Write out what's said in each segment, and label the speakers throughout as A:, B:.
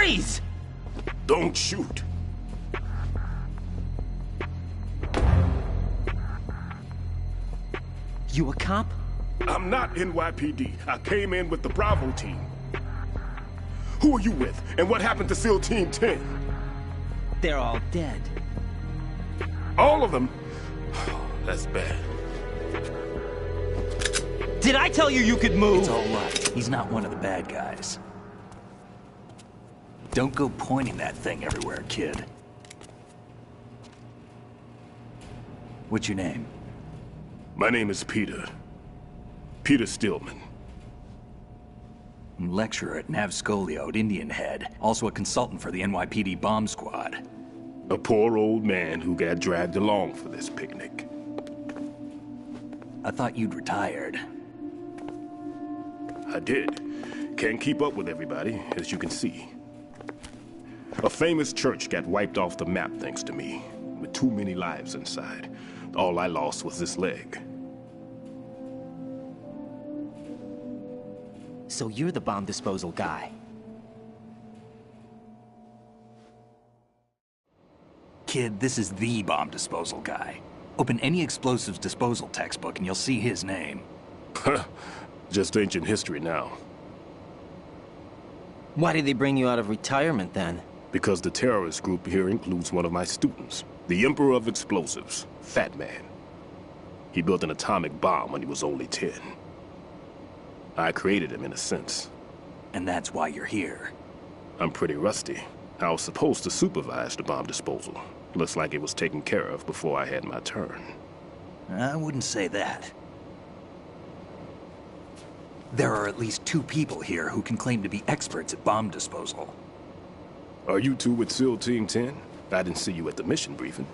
A: Freeze!
B: Don't shoot.
A: You a cop?
B: I'm not NYPD. I came in with the Bravo team. Who are you with? And what happened to SEAL Team 10?
A: They're all dead.
B: All of them? That's bad.
A: Did I tell you you could move?
C: It's all right. He's not one of the bad guys. Don't go pointing that thing everywhere, kid. What's your name?
B: My name is Peter. Peter Stillman.
C: I'm lecturer at Navscolio at Indian Head. Also a consultant for the NYPD bomb squad.
B: A poor old man who got dragged along for this picnic.
C: I thought you'd retired.
B: I did. Can't keep up with everybody, as you can see. A famous church got wiped off the map thanks to me, with too many lives inside. All I lost was this leg.
A: So you're the bomb disposal guy.
C: Kid, this is the bomb disposal guy. Open any explosives disposal textbook and you'll see his name.
B: Just ancient history now.
A: Why did they bring you out of retirement then?
B: Because the terrorist group here includes one of my students, the Emperor of Explosives, Fat Man. He built an atomic bomb when he was only 10. I created him in a sense.
C: And that's why you're here.
B: I'm pretty rusty. I was supposed to supervise the bomb disposal. Looks like it was taken care of before I had my turn.
C: I wouldn't say that. There are at least 2 people here who can claim to be experts at bomb disposal.
B: Are you two with SEAL Team 10? I didn't see you at the mission briefing.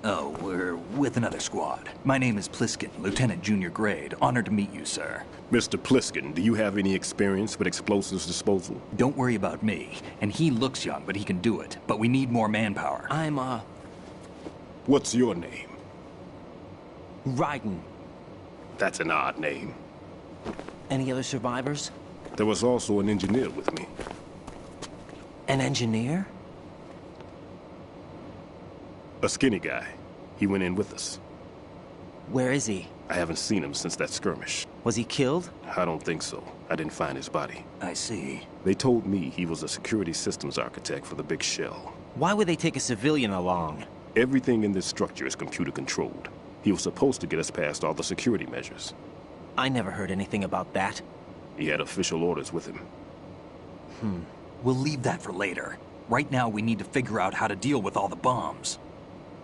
C: Oh, we're with another squad. My name is Pliskin, Lieutenant Junior Grade. Honored to meet you, sir.
B: Mr. Pliskin, do you have any experience with explosives disposal?
C: Don't worry about me. And he looks young, but he can do it. But we need more manpower.
A: I'm,
B: What's your name?
A: Raiden.
B: That's an odd name.
A: Any other survivors?
B: There was also an engineer with me.
A: An engineer?
B: A skinny guy. He went in with us.
A: Where is he?
B: I haven't seen him since that skirmish.
A: Was he killed?
B: I don't think so. I didn't find his body.
C: I see.
B: They told me he was a security systems architect for the big shell.
A: Why would they take a civilian along?
B: Everything in this structure is computer controlled. He was supposed to get us past all the security measures.
A: I never heard anything about that.
B: He had official orders with him.
C: We'll leave that for later. Right now, we need to figure out how to deal with all the bombs.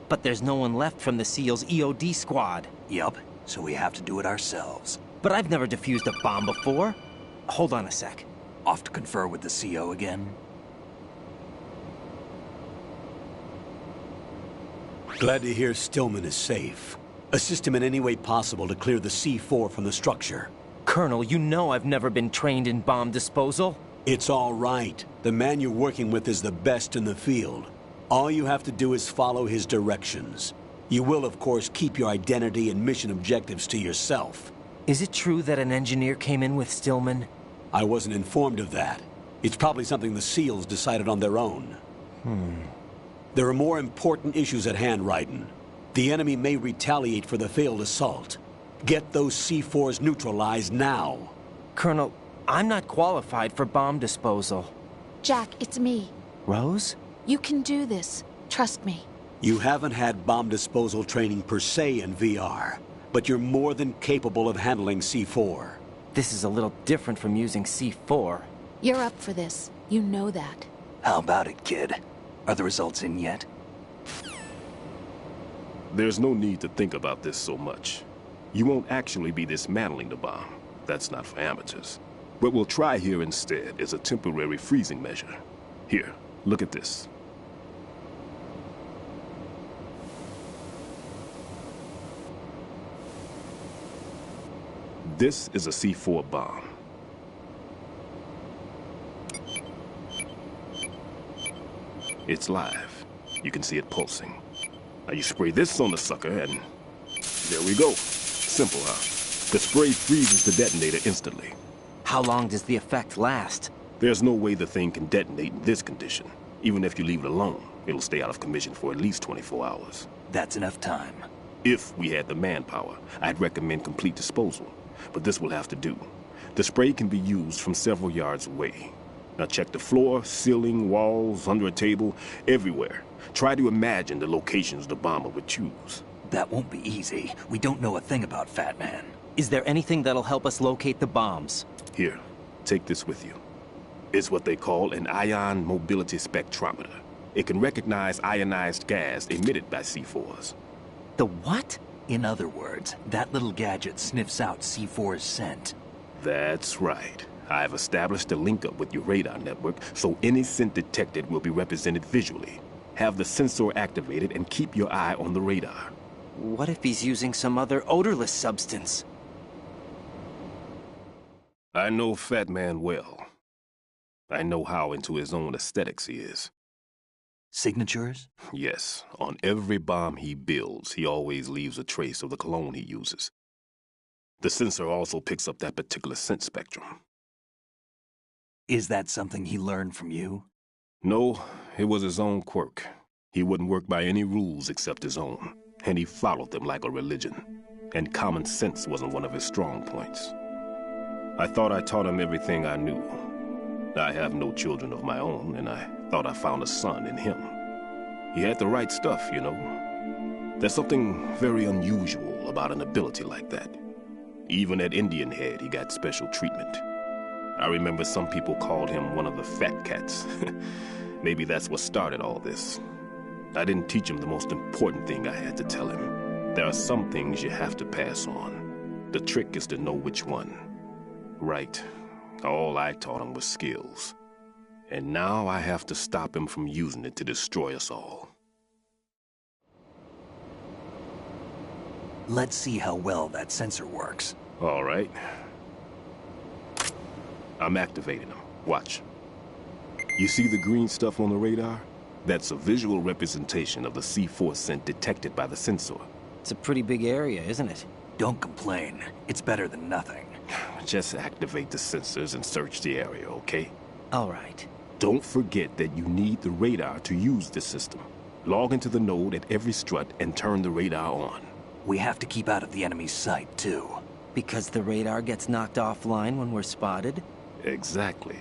A: But there's no one left from the SEAL's EOD squad.
C: Yup, so we have to do it ourselves.
A: But I've never defused a bomb before. Hold on a sec.
C: Off to confer with the CO again?
D: Glad to hear Stillman is safe. Assist him in any way possible to clear the C4 from the structure.
A: Colonel, you know I've never been trained in bomb disposal.
D: It's all right. The man you're working with is the best in the field. All you have to do is follow his directions. You will, of course, keep your identity and mission objectives to yourself.
A: Is it true that an engineer came in with Stillman?
D: I wasn't informed of that. It's probably something the SEALs decided on their own. There are more important issues at hand, Raiden. The enemy may retaliate for the failed assault. Get those C4s neutralized now.
A: Colonel, I'm not qualified for bomb disposal.
E: Jack, it's me.
A: Rose?
E: You can do this. Trust me.
D: You haven't had bomb disposal training per se in VR, but you're more than capable of handling C4.
A: This is a little different from using C4.
E: You're up for this. You know that.
C: How about it, kid? Are the results in yet?
B: There's no need to think about this so much. You won't actually be dismantling the bomb. That's not for amateurs. What we'll try here instead is a temporary freezing measure. Here, look at this. This is a C4 bomb. It's live. You can see it pulsing. Now you spray this on the sucker and there we go. Simple, huh? The spray freezes the detonator instantly.
A: How long does the effect last?
B: There's no way the thing can detonate in this condition. Even if you leave it alone, it'll stay out of commission for at least 24 hours.
C: That's enough time.
B: If we had the manpower, I'd recommend complete disposal. But this will have to do. The spray can be used from several yards away. Now check the floor, ceiling, walls, under a table, everywhere. Try to imagine the locations the bomber would choose.
C: That won't be easy. We don't know a thing about Fat Man.
A: Is there anything that'll help us locate the bombs?
B: Here, take this with you. It's what they call an ion mobility spectrometer. It can recognize ionized gas emitted by C4s.
A: The what?
C: In other words, that little gadget sniffs out C4's scent.
B: That's right. I've established a link up with your radar network, so any scent detected will be represented visually. Have the sensor activated and keep your eye on the radar.
A: What if he's using some other odorless substance?
B: I know Fat Man well. I know how into his own aesthetics he is.
C: Signatures?
B: Yes, on every bomb he builds, he always leaves a trace of the cologne he uses. The sensor also picks up that particular scent spectrum.
C: Is that something he learned from you?
B: No, it was his own quirk. He wouldn't work by any rules except his own, and he followed them like a religion. And common sense wasn't one of his strong points. I thought I taught him everything I knew. I have no children of my own, and I thought I found a son in him. He had the right stuff, you know. There's something very unusual about an ability like that. Even at Indian Head, he got special treatment. I remember some people called him one of the fat cats. Maybe that's what started all this. I didn't teach him the most important thing I had to tell him. There are some things you have to pass on. The trick is to know which one. Right. All I taught him was skills. And now I have to stop him from using it to destroy us all.
C: Let's see how well that sensor works.
B: All right. I'm activating them. Watch. You see the green stuff on the radar? That's a visual representation of the C4 scent detected by the sensor.
A: It's a pretty big area, isn't it?
C: Don't complain. It's better than nothing.
B: Just activate the sensors and search the area, okay?
A: All right.
B: Don't forget that you need the radar to use this system. Log into the node at every strut and turn the radar on.
C: We have to keep out of the enemy's sight, too.
A: Because the radar gets knocked offline when we're spotted?
B: Exactly.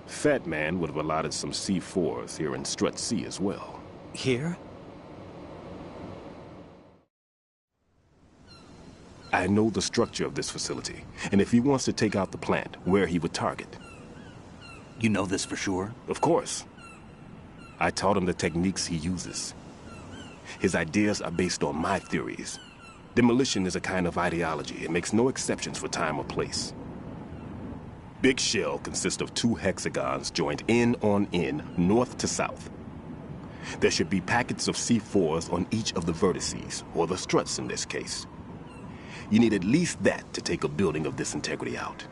B: Fat Man would have allotted some C4s here in Strut C as well.
A: Here?
B: I know the structure of this facility, and if he wants to take out the plant, where he would target.
C: You know this for sure?
B: Of course. I taught him the techniques he uses. His ideas are based on my theories. Demolition is a kind of ideology. It makes no exceptions for time or place. Big shell consists of 2 hexagons joined end on end, north to south. There should be packets of C4s on each of the vertices, or the struts in this case. You need at least that to take a building of this integrity out.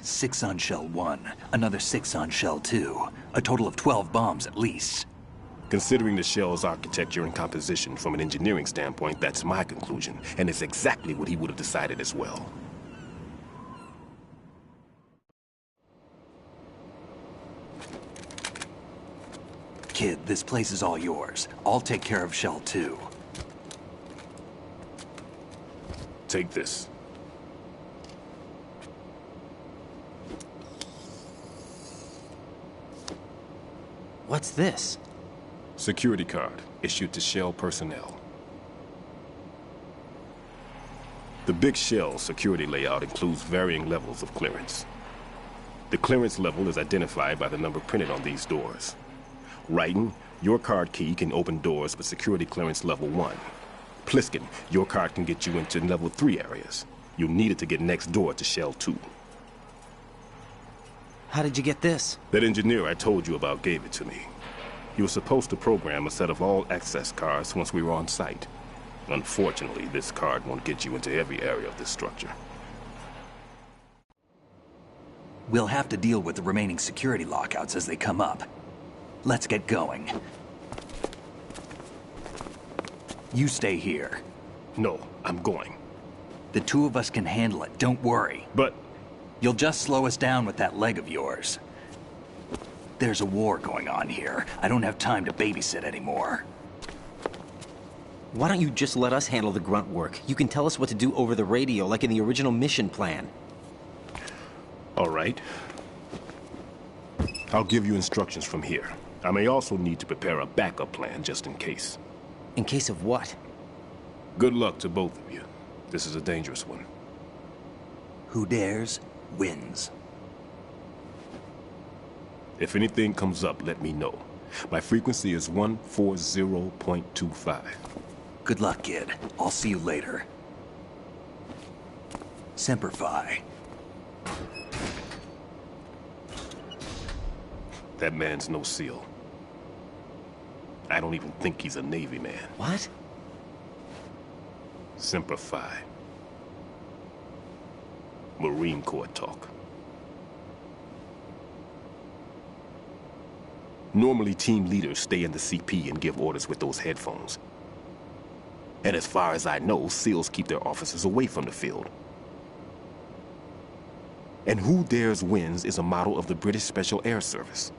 C: 6 on shell 1, another 6 on shell 2. A total of 12 bombs at least.
B: Considering the shell's architecture and composition from an engineering standpoint, that's my conclusion, and it's exactly what he would have decided as well.
C: Kid, this place is all yours. I'll take care of shell 2.
B: Take this.
A: What's this?
B: Security card, issued to Shell personnel. The Big Shell security layout includes varying levels of clearance. The clearance level is identified by the number printed on these doors. Raiden, your card key can open doors with security clearance level 1. Pliskin, your card can get you into level 3 areas. You'll need it to get next door to Shell 2.
A: How did you get this?
B: That engineer I told you about gave it to me. He was supposed to program a set of all access cards once we were on site. Unfortunately, this card won't get you into every area of this structure.
C: We'll have to deal with the remaining security lockouts as they come up. Let's get going. You stay here.
B: No, I'm going.
C: The 2 of us can handle it, don't worry.
B: But
C: You'll just slow us down with that leg of yours. There's a war going on here. I don't have time to babysit anymore.
A: Why don't you just let us handle the grunt work? You can tell us what to do over the radio, like in the original mission plan.
B: All right. I'll give you instructions from here. I may also need to prepare a backup plan just in case.
A: In case of what?
B: Good luck to both of you. This is a dangerous one.
C: Who dares, wins.
B: If anything comes up, let me know. My frequency is 140.25.
C: Good luck, kid. I'll see you later. Semper Fi.
B: That man's no SEAL. I don't even think he's a Navy man.
A: What?
B: Semper Fi. Marine Corps talk. Normally, team leaders stay in the CP and give orders with those headphones. And as far as I know, SEALs keep their officers away from the field. And Who Dares Wins is a model of the British Special Air Service.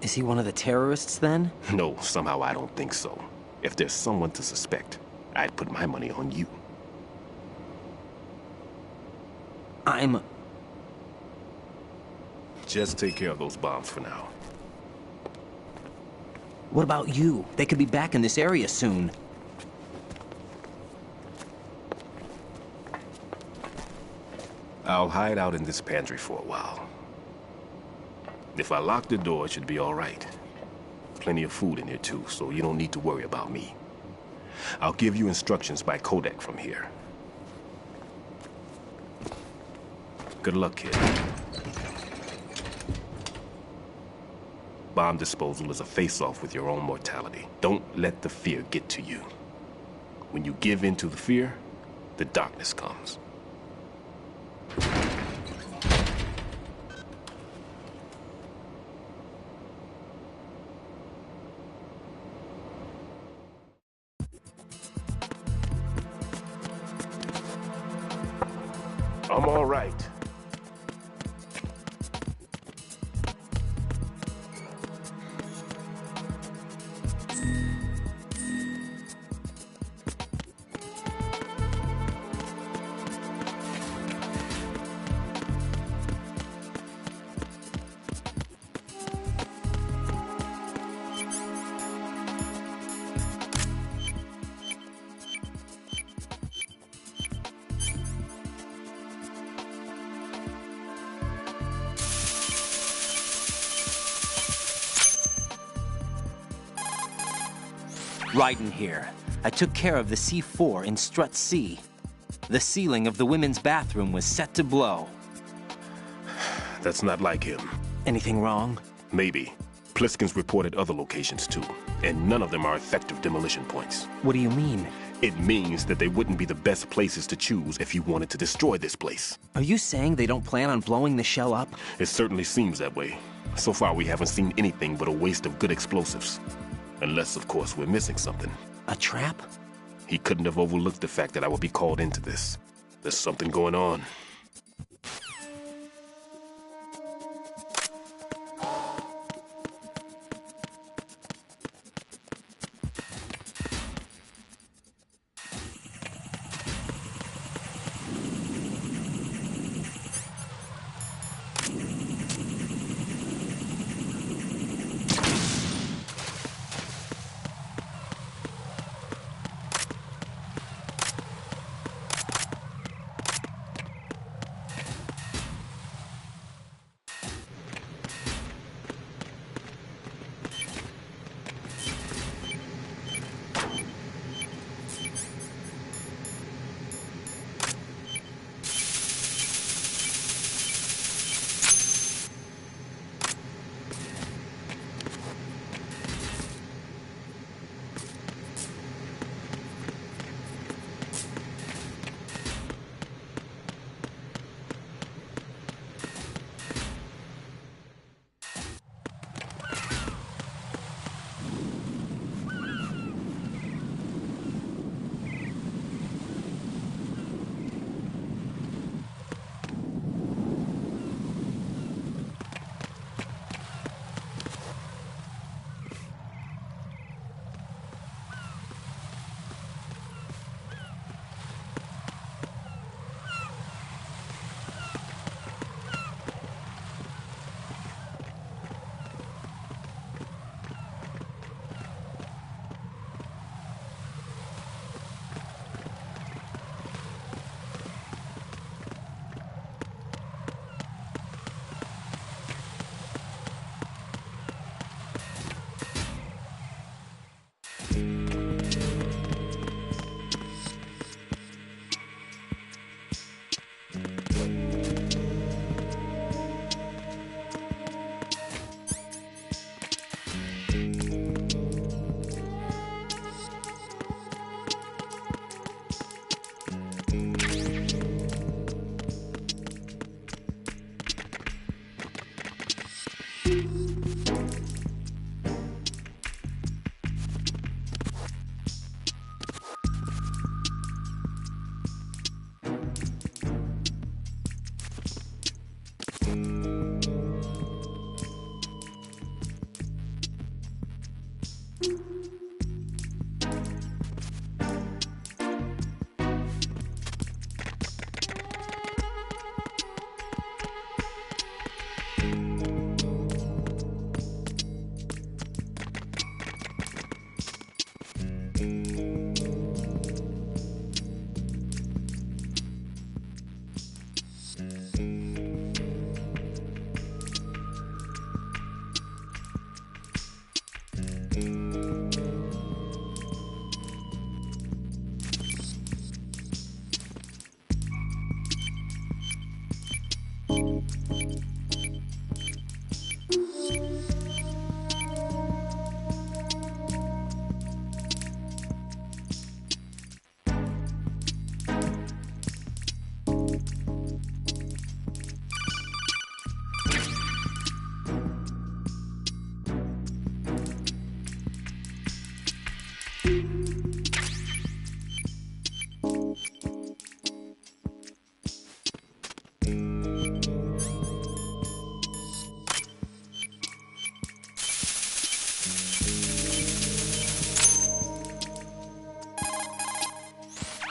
A: Is he one of the terrorists, then?
B: No, somehow I don't think so. If there's someone to suspect, I'd put my money on you. Just take care of those bombs for now.
A: What about you? They could be back in this area soon.
B: I'll hide out in this pantry for a while. If I lock the door, it should be all right. Plenty of food in here too, so you don't need to worry about me. I'll give you instructions by Kodak from here. Good luck, kid. Bomb disposal is a face-off with your own mortality. Don't let the fear get to you. When you give in to the fear, the darkness comes. I'm all right.
A: Raiden here. I took care of the C4 in Strut C. The ceiling of the women's bathroom was set to blow.
B: That's not like him.
A: Anything wrong?
B: Maybe. Pliskin's reported other locations too, and none of them are effective demolition points.
A: What do you mean?
B: It means that they wouldn't be the best places to choose if you wanted to destroy this place.
A: Are you saying they don't plan on blowing the shell up?
B: It certainly seems that way. So far, we haven't seen anything but a waste of good explosives. Unless, of course, we're missing something.
A: A trap?
B: He couldn't have overlooked the fact that I would be called into this. There's something going on.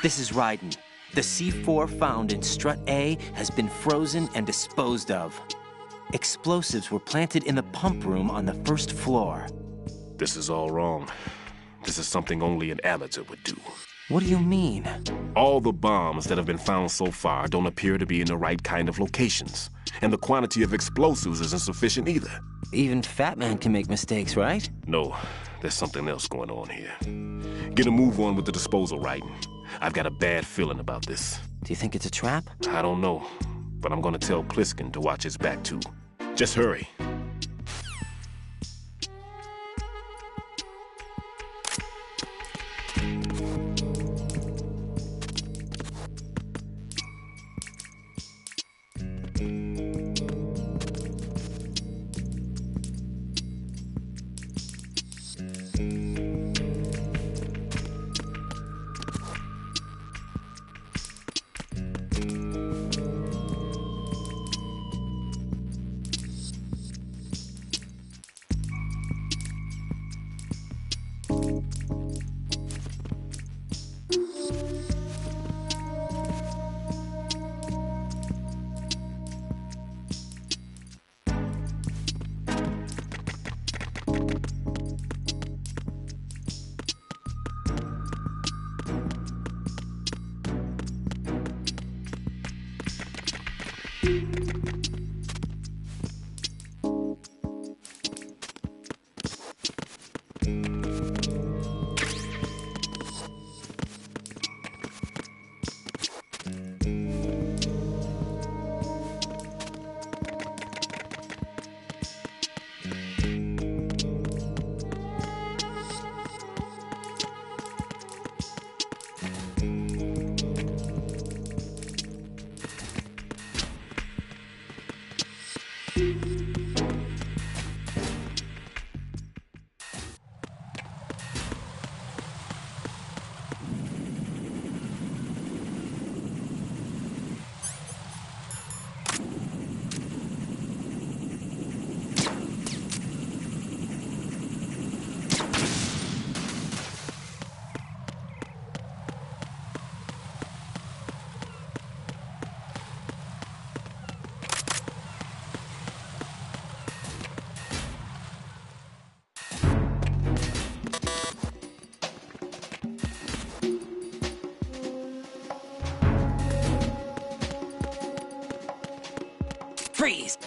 A: This is Raiden. The C4 found in Strut A has been frozen and disposed of. Explosives were planted in the pump room on the first floor.
B: This is all wrong. This is something only an amateur would do.
A: What do you mean?
B: All the bombs that have been found so far don't appear to be in the right kind of locations. And the quantity of explosives isn't sufficient either.
A: Even Fat Man can make mistakes, right?
B: No, there's something else going on here. Get a move on with the disposal, Raiden. I've got a bad feeling about this.
A: Do you think it's a trap?
B: I don't know, but I'm gonna tell Pliskin to watch his back too. Just hurry.
A: Freeze!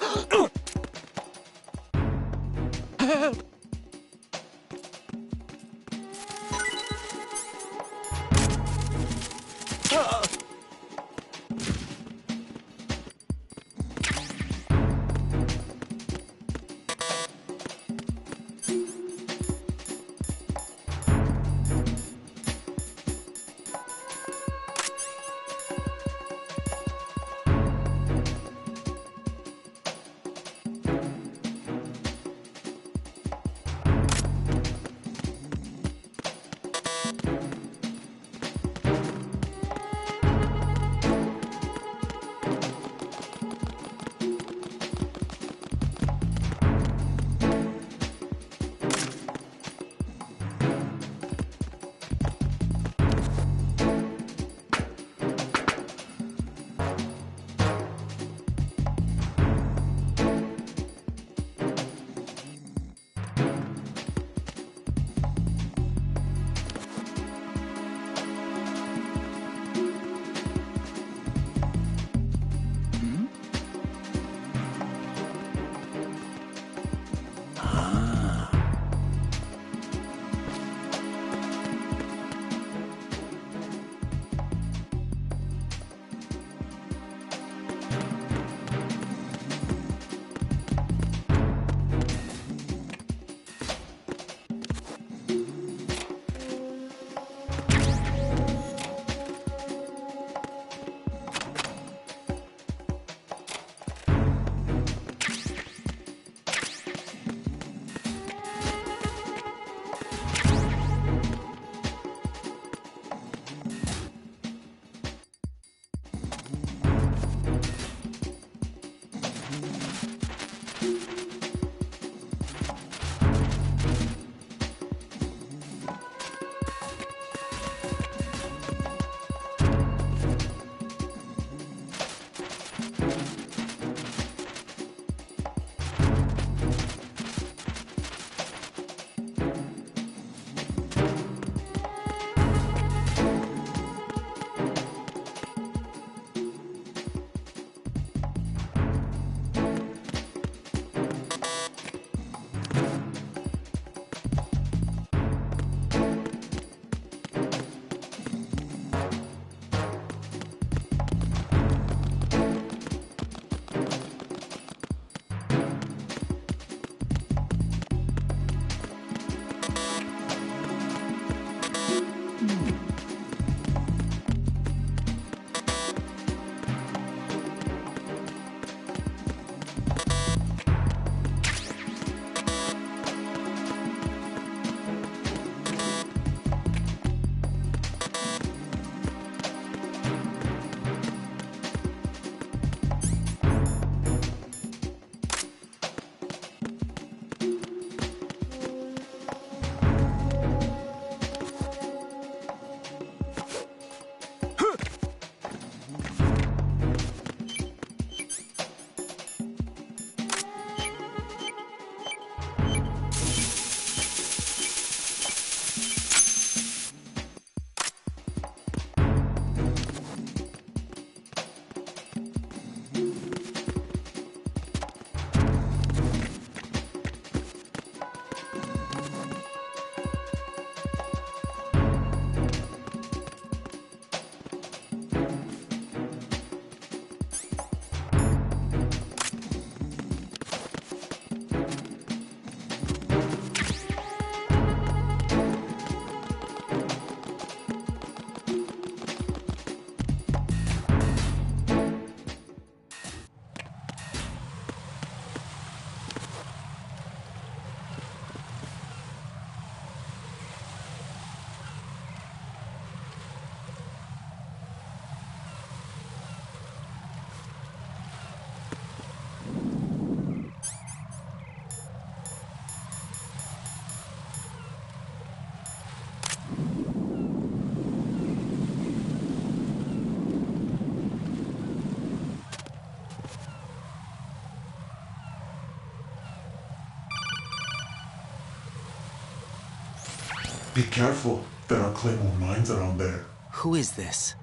F: Be careful. There are Claymore mines around there.
A: Who is this?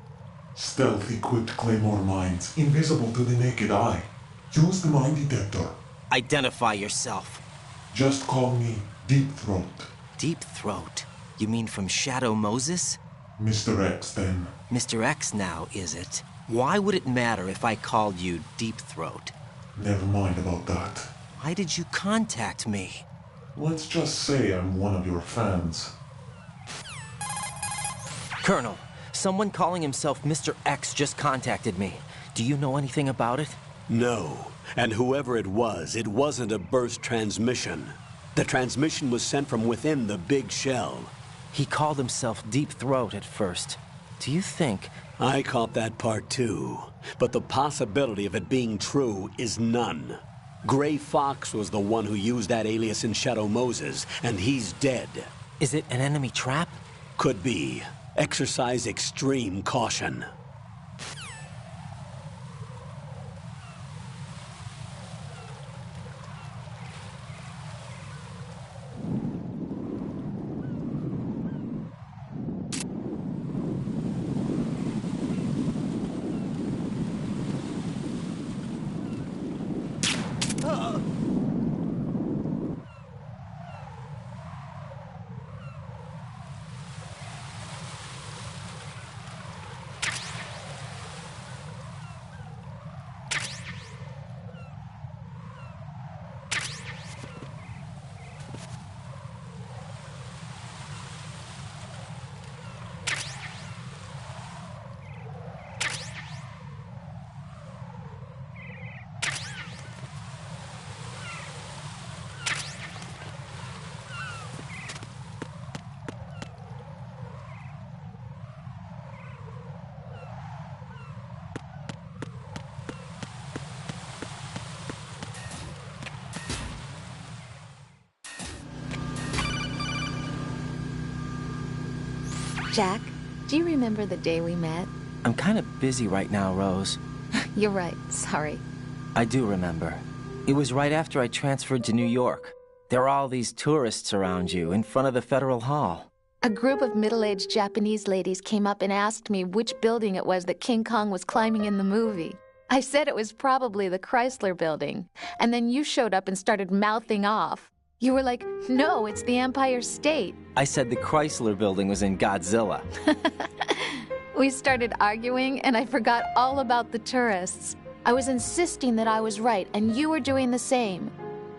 F: Stealth-equipped Claymore mines, invisible to the naked eye. Use the mine detector.
A: Identify yourself.
F: Just call me Deep Throat.
A: Deep Throat? You mean from Shadow Moses?
F: Mr. X, then.
A: Mr. X now, is it? Why would it matter if I called you Deep Throat?
F: Never mind about that.
A: Why did you contact me?
F: Let's just say I'm one of your fans.
A: Colonel, someone calling himself Mr. X just contacted me. Do you know anything about it?
D: No. And whoever it wasn't a burst transmission. The transmission was sent from within the big shell.
A: He called himself Deep Throat at first. Do you think...
D: I caught that part too. But the possibility of it being true is none. Gray Fox was the one who used that alias in Shadow Moses, and he's dead.
A: Is it an enemy trap?
D: Could be. Exercise extreme caution.
E: Jack, do you remember the day we met?
A: I'm kind of busy right now, Rose.
E: You're right, sorry.
A: I do remember. It was right after I transferred to New York. There are all these tourists around you in front of the Federal Hall.
E: A group of middle-aged Japanese ladies came up and asked me which building it was that King Kong was climbing in the movie. I said it was probably the Chrysler Building, and then you showed up and started mouthing off. You were like, no, it's the Empire State.
A: I said the Chrysler Building was in Godzilla.
E: We started arguing, and I forgot all about the tourists. I was insisting that I was right, and you were doing the same.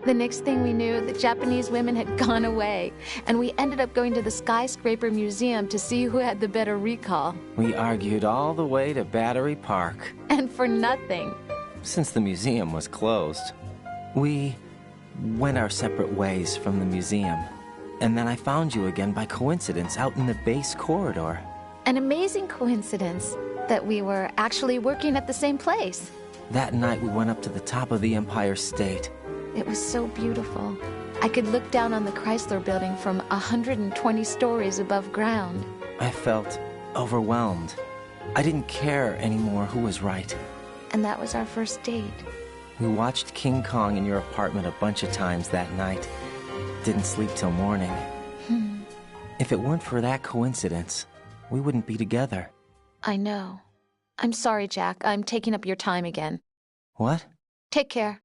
E: The next thing we knew, the Japanese women had gone away, and we ended up going to the Skyscraper Museum to see who had the better recall.
A: We argued all the way to Battery Park.
E: And for nothing.
A: Since the museum was closed. We went our separate ways from the museum. And then I found you again by coincidence out in the base corridor.
E: An amazing coincidence that we were actually working at the same place.
A: That night we went up to the top of the Empire State.
E: It was so beautiful. I could look down on the Chrysler Building from 120 stories above ground.
A: I felt overwhelmed. I didn't care anymore who was right.
E: And that was our first date.
A: We watched King Kong in your apartment a bunch of times that night. Didn't sleep till morning. If it weren't for that coincidence, we wouldn't be together.
E: I know. I'm sorry, Jack. I'm taking up your time again.
A: What?
E: Take care.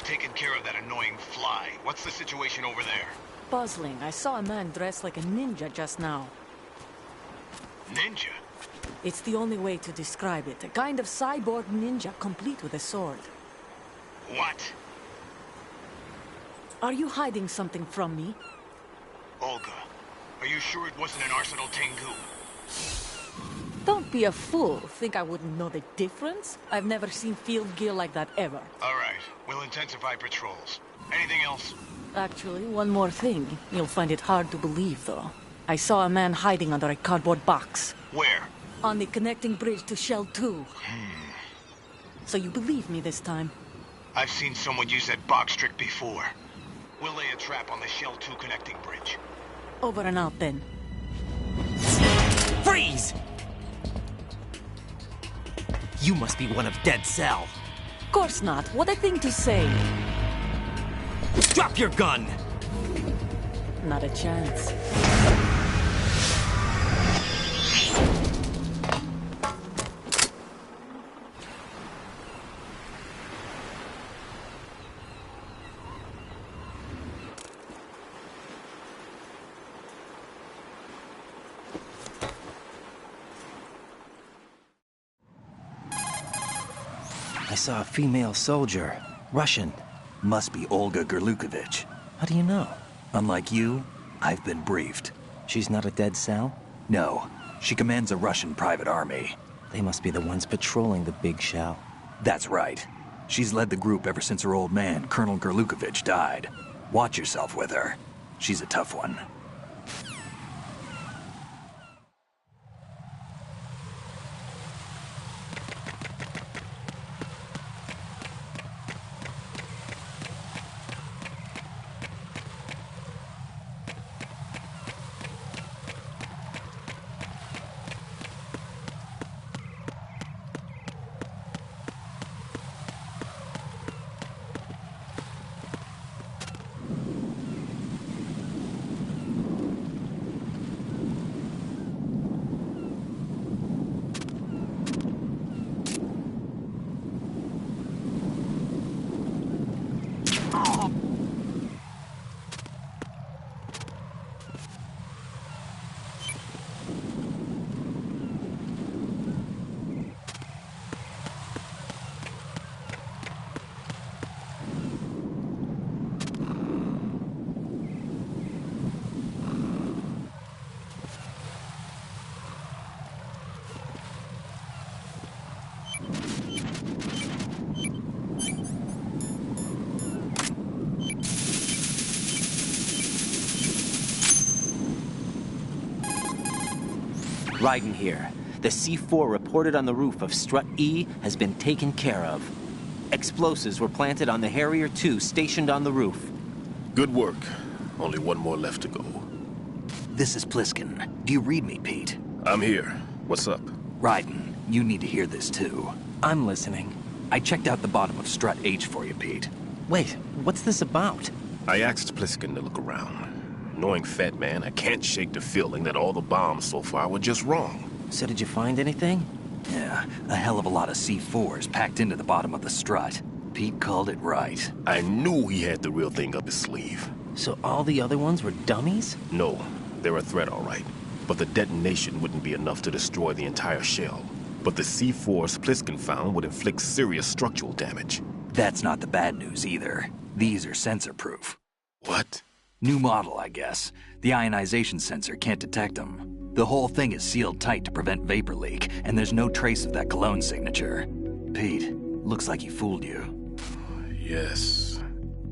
G: taken care of that annoying fly. What's the situation over there?
H: Puzzling. I saw a man dressed like a ninja just now.
G: Ninja?
H: It's the only way to describe it. A kind of cyborg ninja, complete with a sword.
G: What?
H: Are you hiding something from me?
G: Olga, are you sure it wasn't an Arsenal Tengu?
H: Don't be a fool. Think I wouldn't know the difference? I've never seen field gear like that ever.
G: All right, we'll intensify patrols. Anything else?
H: Actually, one more thing. You'll find it hard to believe, though. I saw a man hiding under a cardboard box.
G: Where?
H: On the connecting bridge to Shell 2. So you believe me this time?
G: I've seen someone use that box trick before. We'll lay a trap on the Shell 2 connecting bridge.
H: Over and out, then.
A: Freeze! You must be one of Dead Cell.
H: Of course not. What a thing to say.
A: Drop your gun!
H: Not a chance.
A: I saw a female soldier. Russian.
C: Must be Olga Gerlukovich.
A: How do you know?
C: Unlike you, I've been briefed.
A: She's not a Dead Cell?
C: No, she commands a Russian private army.
A: They must be the ones patrolling the big shell.
C: That's right. She's led the group ever since her old man, Colonel Gerlukovich, died. Watch yourself with her. She's a tough one.
A: Raiden here. The C4 reported on the roof of Strut E has been taken care of. Explosives were planted on the Harrier 2 stationed on the roof.
B: Good work. Only one more left to go.
C: This is Pliskin. Do you read me, Pete?
B: I'm here. What's up?
C: Raiden, you need to hear this too.
A: I'm listening.
C: I checked out the bottom of Strut H for you, Pete.
A: Wait, what's this about?
B: I asked Pliskin to look around. Knowing Fat Man, I can't shake the feeling that all the bombs so far were just wrong.
A: So did you find anything?
C: Yeah, a hell of a lot of C4s packed into the bottom of the strut. Pete called it right.
B: I knew he had the real thing up his sleeve.
A: So all the other ones were dummies?
B: No, they're a threat, all right. But the detonation wouldn't be enough to destroy the entire shell. But the C4s Pliskin found would inflict serious structural damage.
C: That's not the bad news either. These are sensor-proof.
B: What?
C: New model, I guess. The ionization sensor can't detect them. The whole thing is sealed tight to prevent vapor leak, and there's no trace of that cologne signature. Pete, looks like he fooled you.
B: Yes.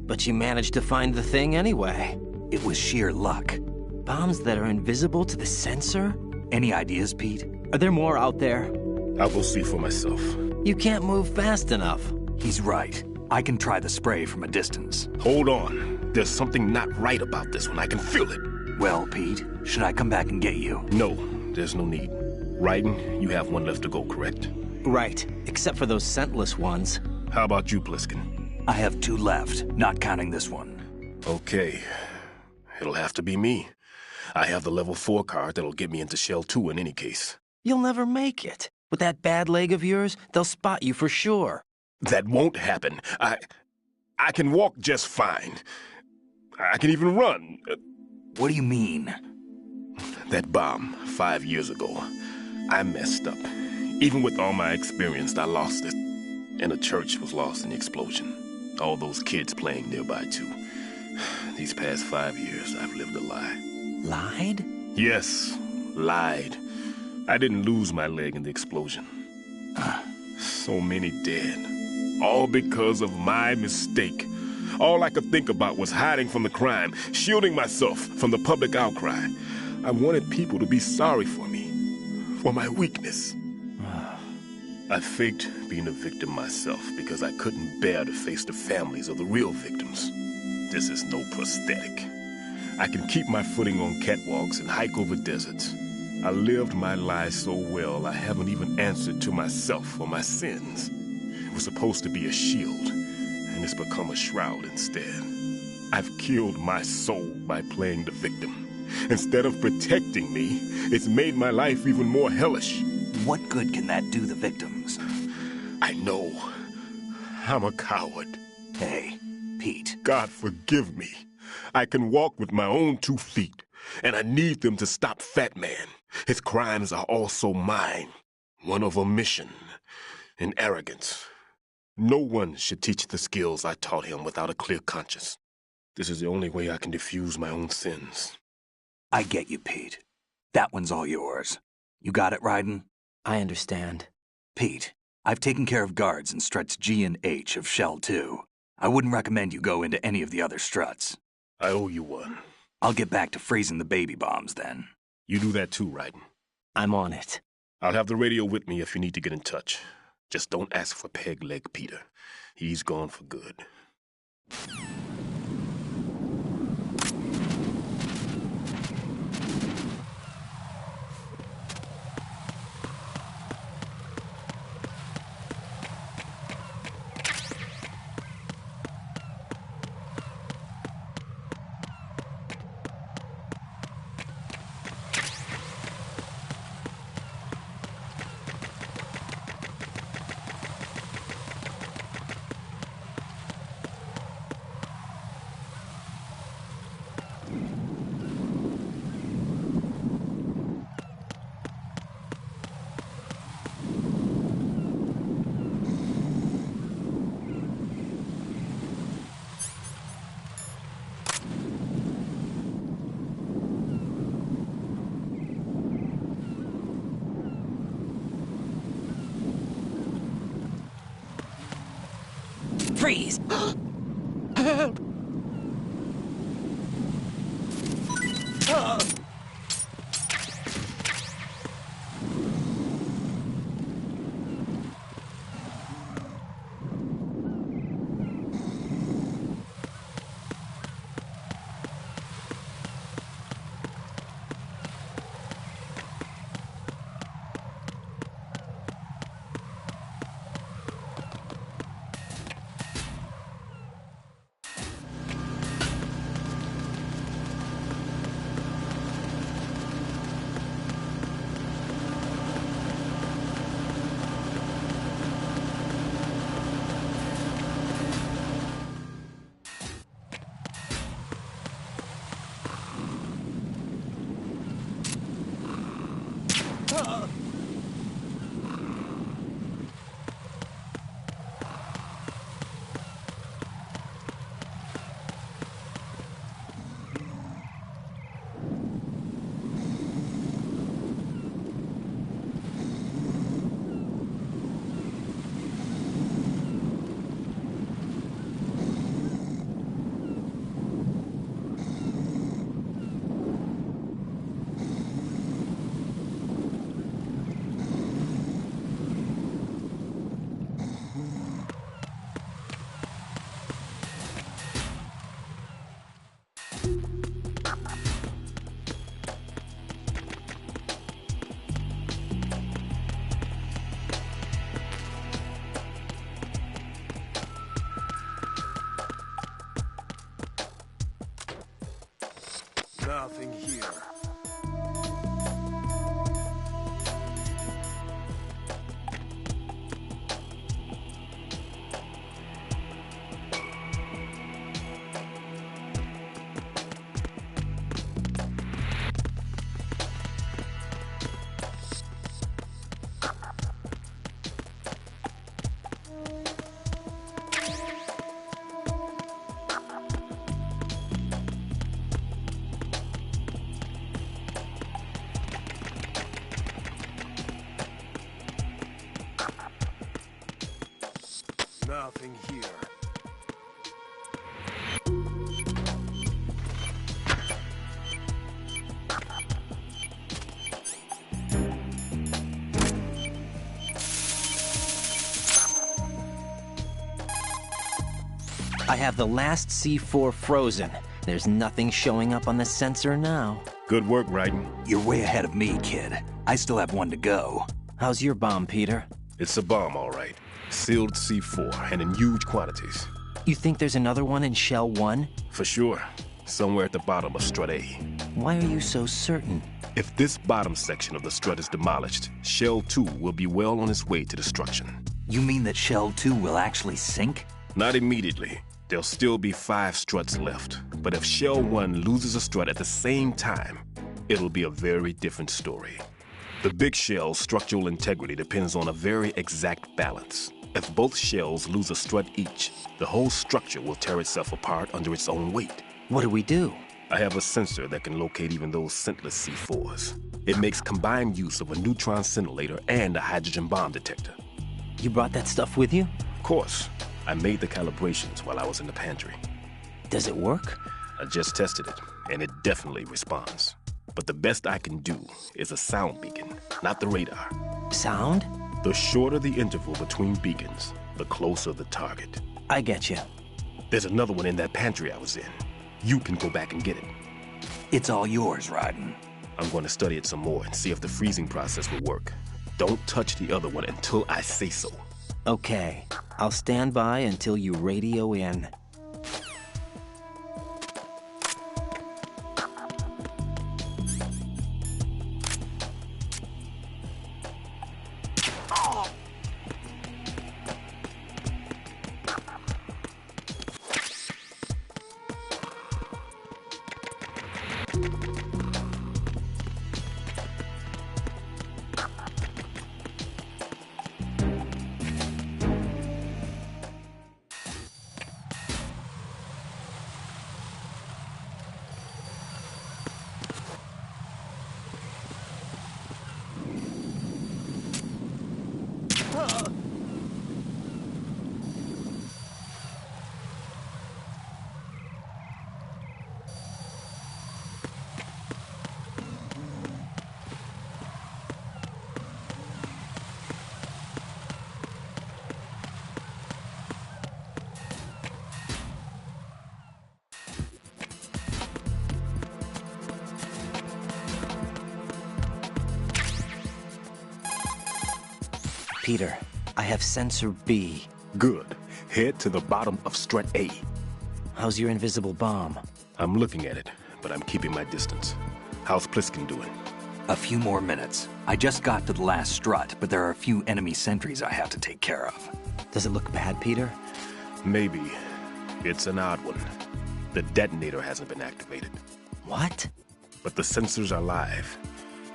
A: But you managed to find the thing anyway.
C: It was sheer luck.
A: Bombs that are invisible to the sensor?
C: Any ideas, Pete?
A: Are there more out there?
B: I'll go see for myself.
A: You can't move fast enough.
C: He's right. I can try the spray from a distance.
B: Hold on. There's something not right about this one. I can feel it.
C: Well, Pete, should I come back and get you?
B: No, there's no need. Raiden, you have one left to go, correct?
A: Right, except for those scentless ones.
B: How about you, Pliskin?
C: I have 2 left, not counting this one.
B: Okay. It'll have to be me. I have the level 4 card that'll get me into Shell 2 in any case.
A: You'll never make it. With that bad leg of yours, they'll spot you for sure.
B: That won't happen. I can walk just fine. I can even run.
C: What do you mean?
B: That bomb 5 years ago, I messed up. Even with all my experience, I lost it. And the church was lost in the explosion. All those kids playing nearby, too. These past 5 years, I've lived a lie.
C: Lied?
B: Yes, lied. I didn't lose my leg in the explosion. So many dead. All because of my mistake. All I could think about was hiding from the crime, shielding myself from the public outcry. I wanted people to be sorry for me, for my weakness. I faked being a victim myself because I couldn't bear to face the families of the real victims. This is no prosthetic. I can keep my footing on catwalks and hike over deserts. I lived my lie so well I haven't even answered to myself for my sins. It was supposed to be a shield, and it's become a shroud instead. I've killed my soul by playing the victim. Instead of protecting me, it's made my life even more hellish.
C: What good can that do the victims?
B: I know. I'm a coward.
C: Hey, Pete.
B: God forgive me. I can walk with my own 2 feet, and I need them to stop Fat Man. His crimes are also mine. One of omission and arrogance. No one should teach the skills I taught him without a clear conscience. This is the only way I can diffuse my own sins.
C: I get you, Pete. That one's all yours. You got it, Raiden?
A: I understand.
C: Pete, I've taken care of guards in struts G and H of Shell 2. I wouldn't recommend you go into any of the other struts.
B: I owe you one.
C: I'll get back to freezing the baby bombs then.
B: You do that too, Raiden.
A: I'm on it.
B: I'll have the radio with me if you need to get in touch. Just don't ask for Peg Leg Peter. He's gone for good.
H: Freeze!
G: Help! Nothing here.
A: I have the last C4 frozen. There's nothing showing up on the sensor now.
B: Good work, Raiden.
C: You're way ahead of me, kid. I still have one to go.
A: How's your bomb, Peter?
B: It's a bomb, all right. Sealed C4, and in huge quantities.
A: You think there's another one in Shell 1?
B: For sure. Somewhere at the bottom of Strut A.
A: Why are you so certain?
B: If this bottom section of the strut is demolished, Shell 2 will be well on its way to destruction.
C: You mean that Shell 2 will actually sink?
B: Not immediately. There'll still be 5 struts left. But if Shell 1 loses a strut at the same time, it'll be a very different story. The big shell's structural integrity depends on a very exact balance. If both shells lose a strut each, the whole structure will tear itself apart under its own weight.
A: What do we do?
B: I have a sensor that can locate even those scentless C4s. It makes combined use of a neutron scintillator and a hydrogen bomb detector.
A: You brought that stuff with you?
B: Of course. I made the calibrations while I was in the pantry.
A: Does it work?
B: I just tested it, and it definitely responds. But the best I can do is a sound beacon, not the radar.
A: Sound?
B: The shorter the interval between beacons, the closer the target.
A: I get you.
B: There's another one in that pantry I was in. You can go back and get it.
C: It's all yours, Raiden.
B: I'm going to study it some more and see if the freezing process will work. Don't touch the other one until I say so.
A: Okay. I'll stand by until you radio in. Peter, I have sensor B.
B: Good. Head to the bottom of Strut A.
A: How's your invisible bomb?
B: I'm looking at it, but I'm keeping my distance. How's Pliskin doing?
C: A few more minutes. I just got to the last strut, but there are a few enemy sentries I have to take care of.
A: Does it look bad, Peter?
B: Maybe. It's an odd one. The detonator hasn't been activated.
A: What?
B: But the sensors are live,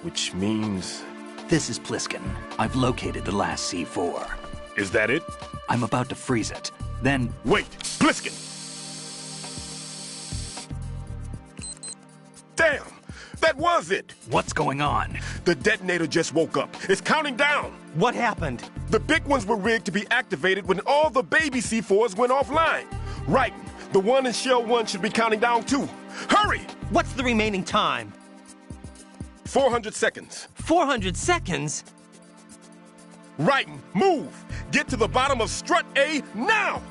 B: which means...
C: This is Pliskin. I've located the last C4.
B: Is that it?
C: I'm about to freeze it. Then...
B: Wait! Pliskin! Damn! That was it!
C: What's going on?
B: The detonator just woke up. It's counting down!
A: What happened?
B: The big ones were rigged to be activated when all the baby C4s went offline. Right. The one in Shell 1 should be counting down too. Hurry!
A: What's the remaining time?
B: 400 seconds.
A: 400 seconds?
B: Right. Move! Get to the bottom of Strut A now!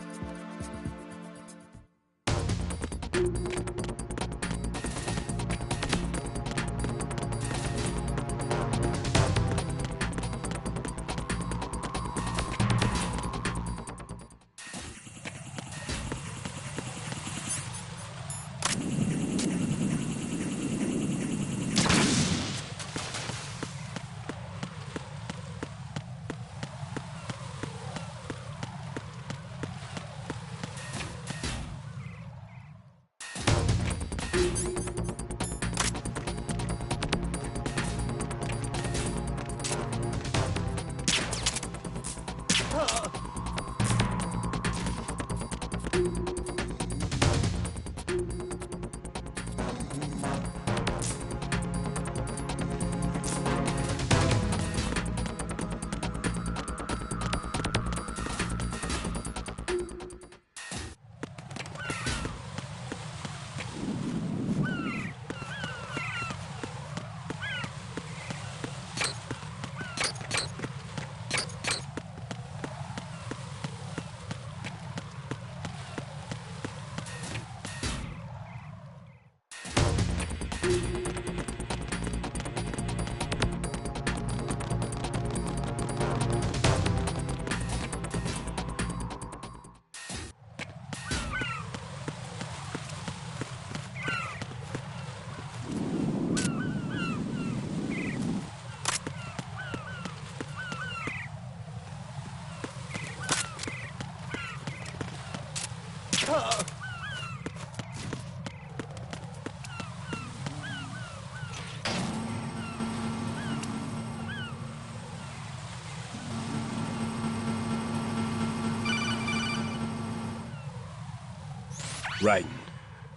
B: Raiden,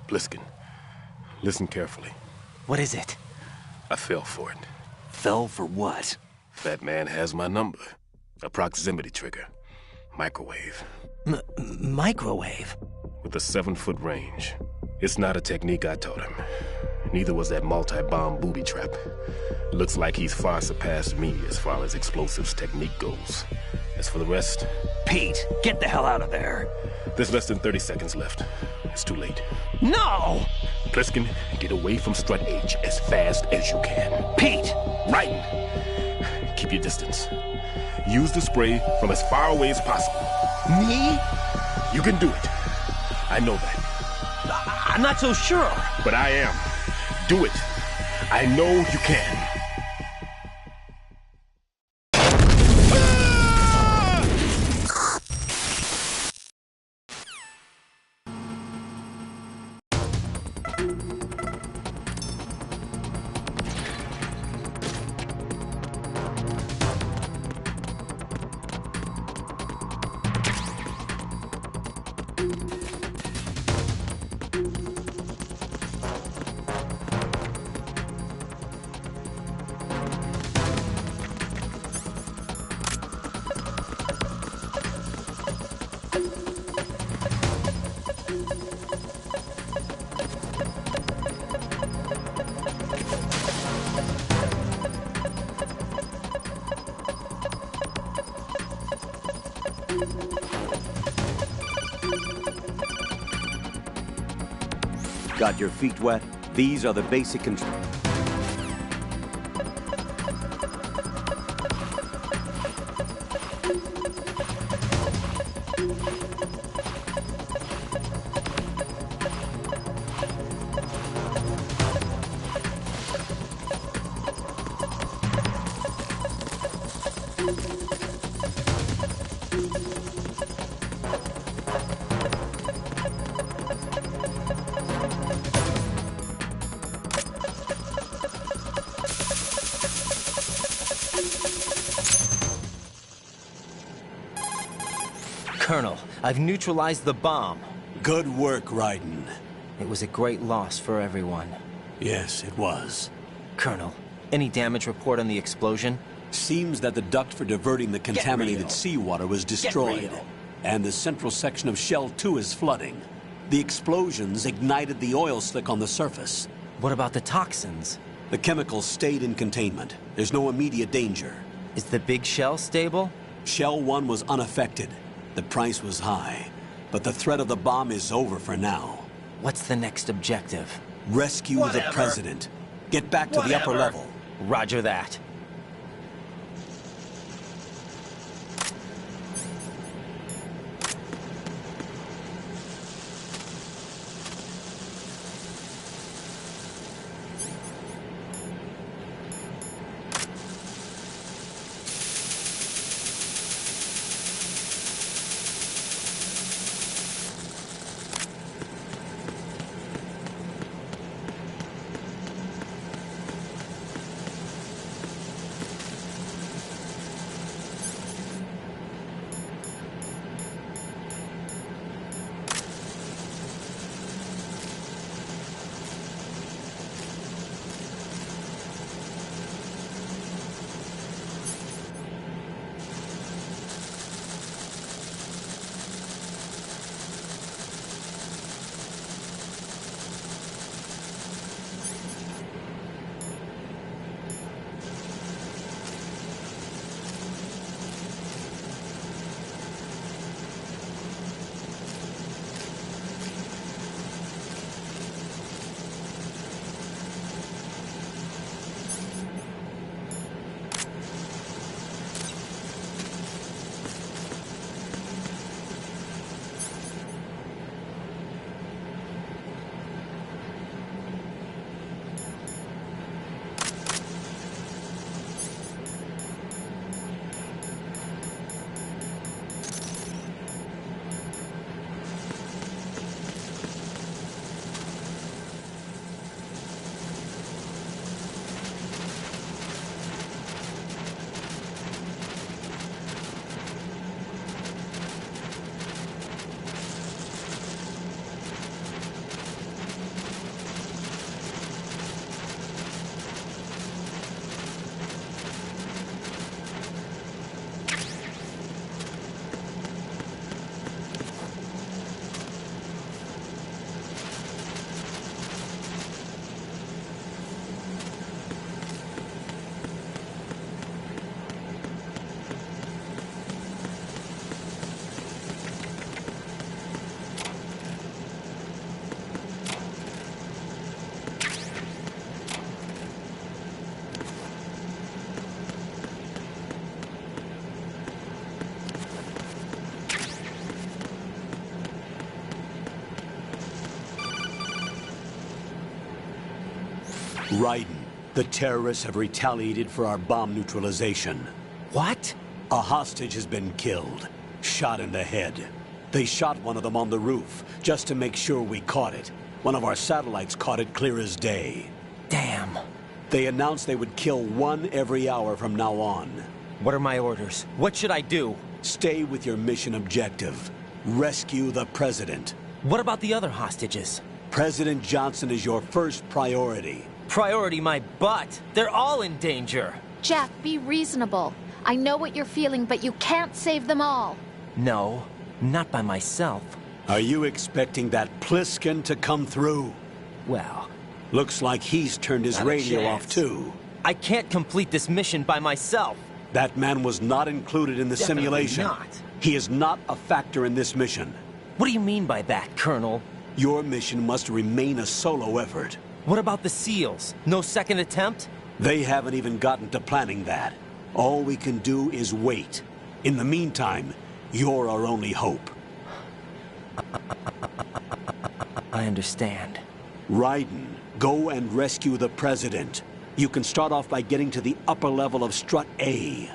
B: Bliskin, listen carefully.
A: What is it?
B: I fell for it.
C: Fell for what?
B: That man has my number. A proximity trigger. Microwave.
A: Microwave?
B: With a 7-foot range. It's not a technique I taught him. Neither was that multi-bomb booby trap. Looks like he's far surpassed me as far as explosives technique goes. As for the rest...
C: Pete, get the hell out of there.
B: There's less than 30 seconds left. It's too late.
A: No!
B: Pliskin, get away from Strut H as fast as you can.
C: Pete!
B: Raiden, keep your distance. Use the spray from as far away as possible.
A: Me?
B: You can do it. I know that.
A: I'm not so sure.
B: But I am. Do it. I know you can.
D: Got your feet wet? These are the basic controls.
A: Colonel, I've neutralized the bomb.
D: Good work, Raiden.
A: It was a great loss for everyone.
D: Yes, it was.
A: Colonel, any damage report on the explosion?
D: Seems that the duct for diverting the contaminated seawater was destroyed, and the central section of Shell 2 is flooding. The explosions ignited the oil slick on the surface.
A: What about the toxins?
D: The chemicals stayed in containment. There's no immediate danger.
A: Is the big shell stable?
D: Shell 1 was unaffected. The price was high, but the threat of the bomb is over for now.
A: What's the next objective?
D: Rescue the President. Get back to the upper level.
A: Roger that.
D: Raiden, the terrorists have retaliated for our bomb neutralization.
A: What?
D: A hostage has been killed, shot in the head. They shot one of them on the roof, just to make sure we caught it. One of our satellites caught it clear as day.
A: Damn.
D: They announced they would kill one every hour from now on.
A: What are my orders? What should I do?
D: Stay with your mission objective. Rescue the President.
A: What about the other hostages?
D: President Johnson is your first priority.
A: Priority my butt. They're all in danger.
E: Jack, be reasonable. I know what you're feeling, but you can't save them all.
A: No, not by myself.
D: Are you expecting that Pliskin to come through?
A: Well,
D: looks like he's turned his
A: not a
D: radio off
A: chance.
D: too.
A: I can't complete this mission by myself.
D: That man was not included in the
A: Definitely
D: simulation.
A: not.
D: He is not a factor in this mission.
A: What do you mean by that, Colonel?
D: Your mission must remain a solo effort.
A: What about the SEALs? No second attempt?
D: They haven't even gotten to planning that. All we can do is wait. In the meantime, you're our only hope.
A: I understand.
D: Raiden, go and rescue the President. You can start off by getting to the upper level of Strut A.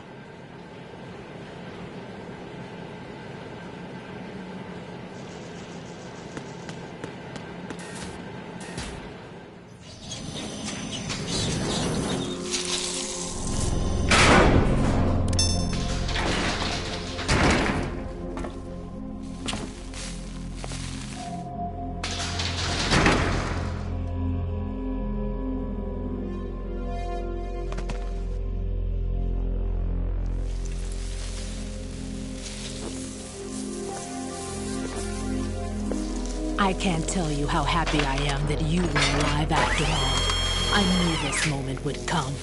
I: I can't tell you how happy I am that you were alive after all. I knew this moment would come.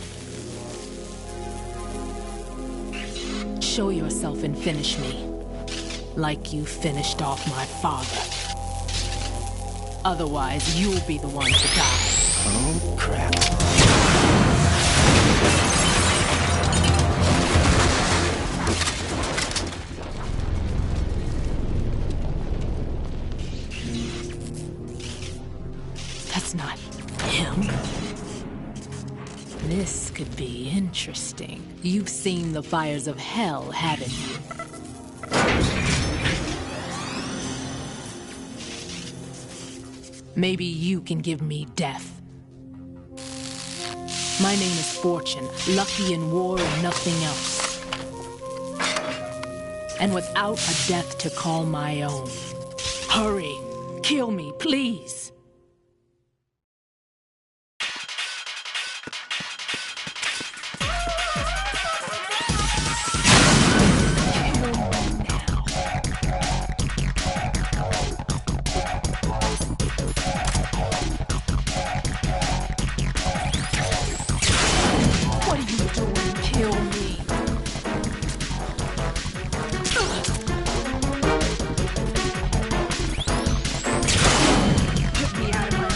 I: Show yourself and finish me. Like you finished off my father. Otherwise, you'll be the one to die.
A: Oh, crap.
I: That's not him. This could be interesting. You've seen the fires of hell, haven't you? Maybe you can give me death. My name is Fortune, lucky in war and nothing else. And without a death to call my own. Hurry, kill me, please. What are you doing? Kill me. Get me out of my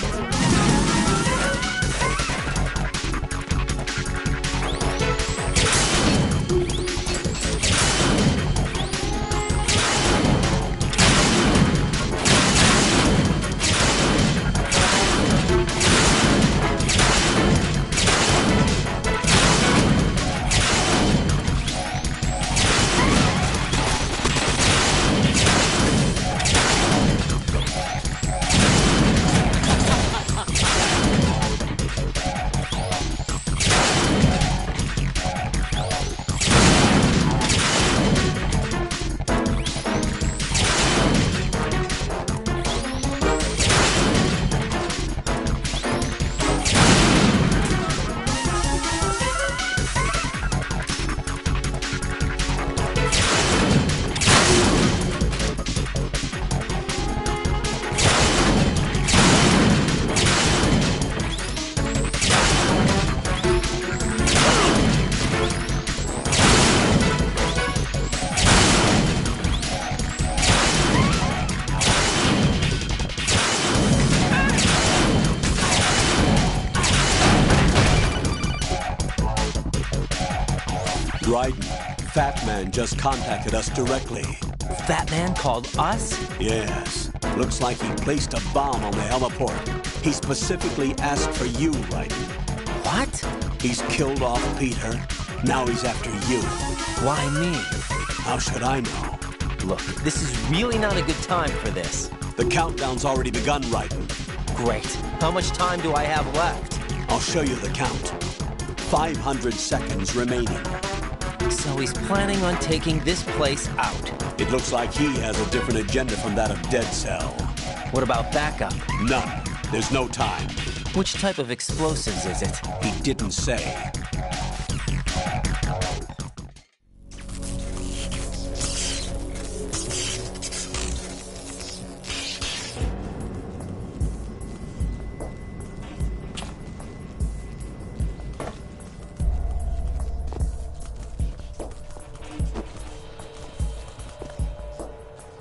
D: Raiden, Fat Man just contacted us directly.
A: Fat Man called us?
D: Yes. Looks like he placed a bomb on the heliport. He specifically asked for you, Raiden.
A: What?
D: He's killed off Peter. Now he's after you.
A: Why me?
D: How should I know?
A: Look, this is really not a good time for this.
D: The countdown's already begun, Raiden.
A: Great. How much time do I have left?
D: I'll show you the count. 500 seconds remaining.
A: So he's planning on taking this place out.
D: It looks like he has a different agenda from that of Dead Cell.
A: What about backup?
D: None. There's no time.
A: Which type of explosives is it?
D: He didn't say.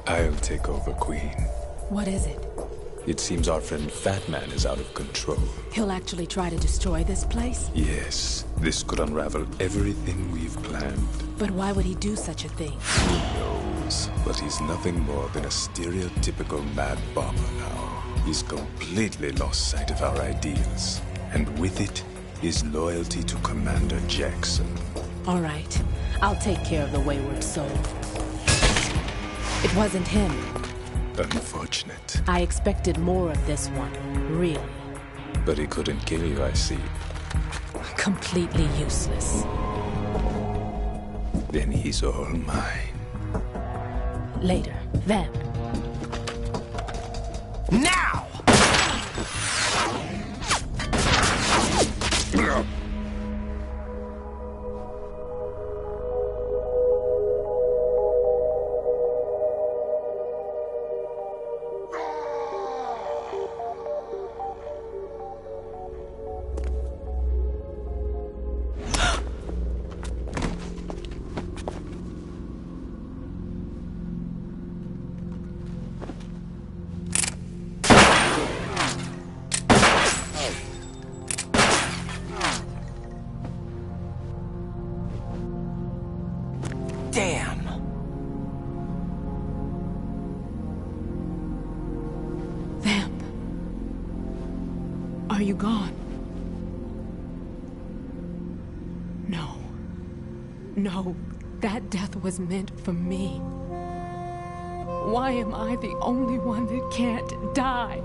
J: I'll take over, Queen.
I: What is it?
J: It seems our friend Fat Man is out of control.
I: He'll actually try to destroy this place?
J: Yes, this could unravel everything we've planned.
I: But why would he do such a thing?
J: Who knows? But he's nothing more than a stereotypical mad bomber now. He's completely lost sight of our ideals. And with it, his loyalty to Commander Jackson.
I: All right. I'll take care of the wayward soul. It wasn't him.
J: Unfortunate.
I: I expected more of this one, really.
J: But he couldn't kill you, I see.
I: Completely useless.
J: Then he's all mine.
I: Later, then.
A: Now! Damn!
I: Vamp. Are you gone? No. No, that death was meant for me. Why am I the only one that can't die?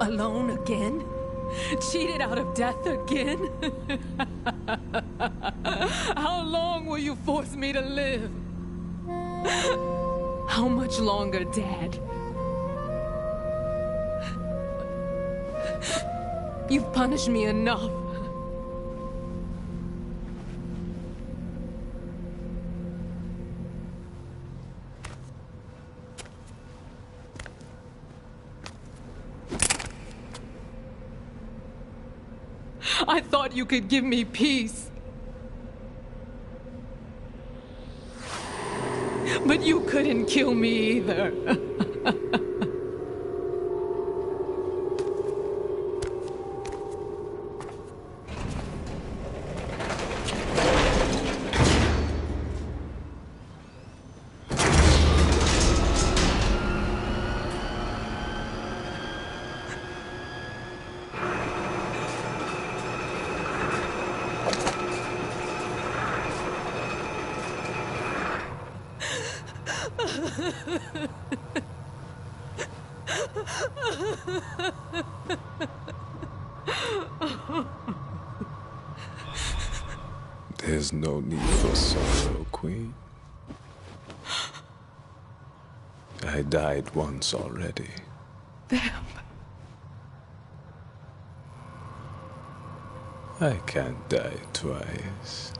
I: Alone again? Cheated out of death again? How long will you force me to live? How much longer, Dad? You've punished me enough. I thought you could give me peace. But you couldn't kill me either.
J: There's no need for sorrow, Queen. I died once already.
I: Vamp.
J: I can't die twice.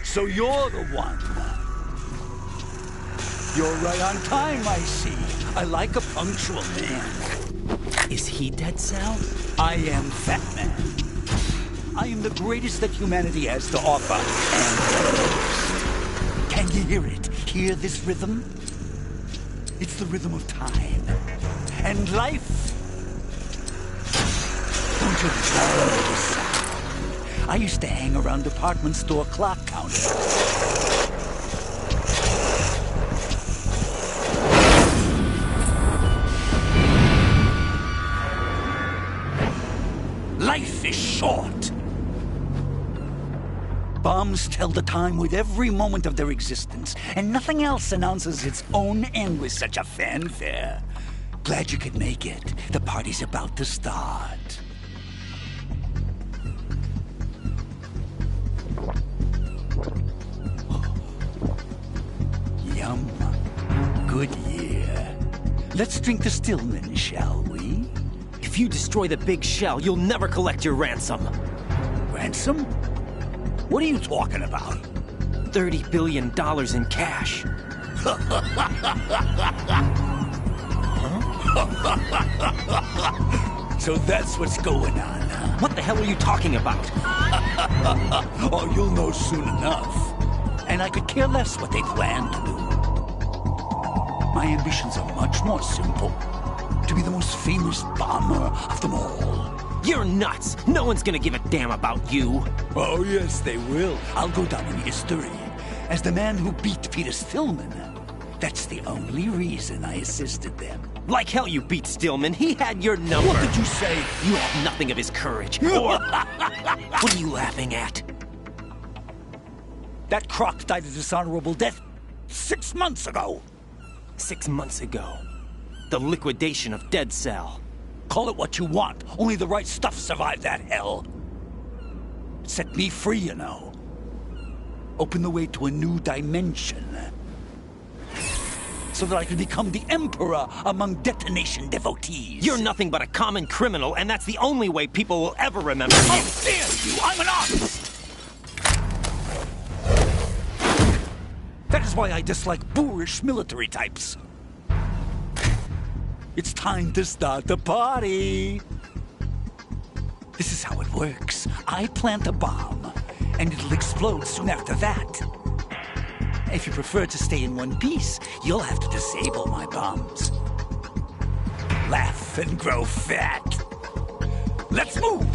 K: So you're the one. You're right on time, I see. I like a punctual man.
L: Is he Dead Cell?
K: I am Fat Man. I am the greatest that humanity has to offer, and can you hear it? Hear this rhythm? It's the rhythm of time. And life. Don't you love this sound? I used to hang around department store clock counters. Life is short. Bombs tell the time with every moment of their existence, and nothing else announces its own end with such a fanfare. Glad you could make it. The party's about to start. Yum. Good year. Let's drink the Stillman, shall we?
L: If you destroy the big shell, you'll never collect your ransom.
K: Ransom? What are you talking about?
L: $30 billion in cash.
K: So that's what's going on, huh?
L: What the hell are you talking about?
K: Oh, you'll know soon enough. And I could care less what they plan to do. My ambitions are much more simple. To be the most famous bomber of them all.
L: You're nuts! No one's gonna give a damn about you!
K: Oh, yes, they will. I'll go down in history as the man who beat Peter Stillman. That's the only reason I assisted them.
L: Like hell you beat Stillman. He had your number.
K: What did you say?
L: You have nothing of his courage. Or... What are you laughing at?
K: That croc died a dishonorable death 6 months ago.
L: 6 months ago. The liquidation of Dead Cell.
K: Call it what you want. Only the right stuff survived that hell. It set me free, you know. Opened the way to a new dimension. So that I could become the Emperor among detonation devotees.
L: You're nothing but a common criminal, and that's the only way people will ever remember you.
K: How dare you! I'm an artist! That is why I dislike boorish military types. It's time to start the party. This is how it works. I plant a bomb, and it'll explode soon after that. If you prefer to stay in one piece, you'll have to disable my bombs. Laugh and grow fat. Let's move!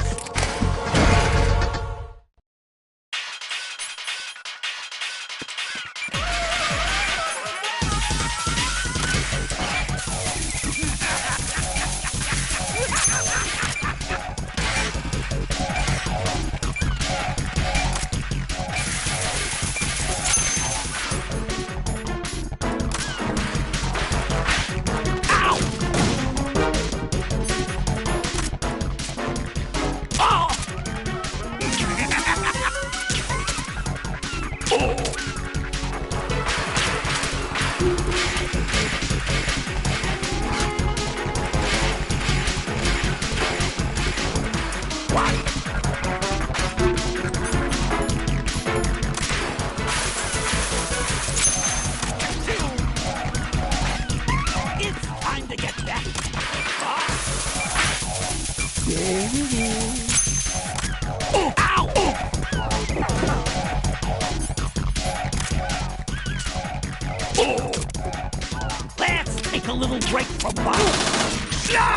K: Let's take a little break from bombs. No!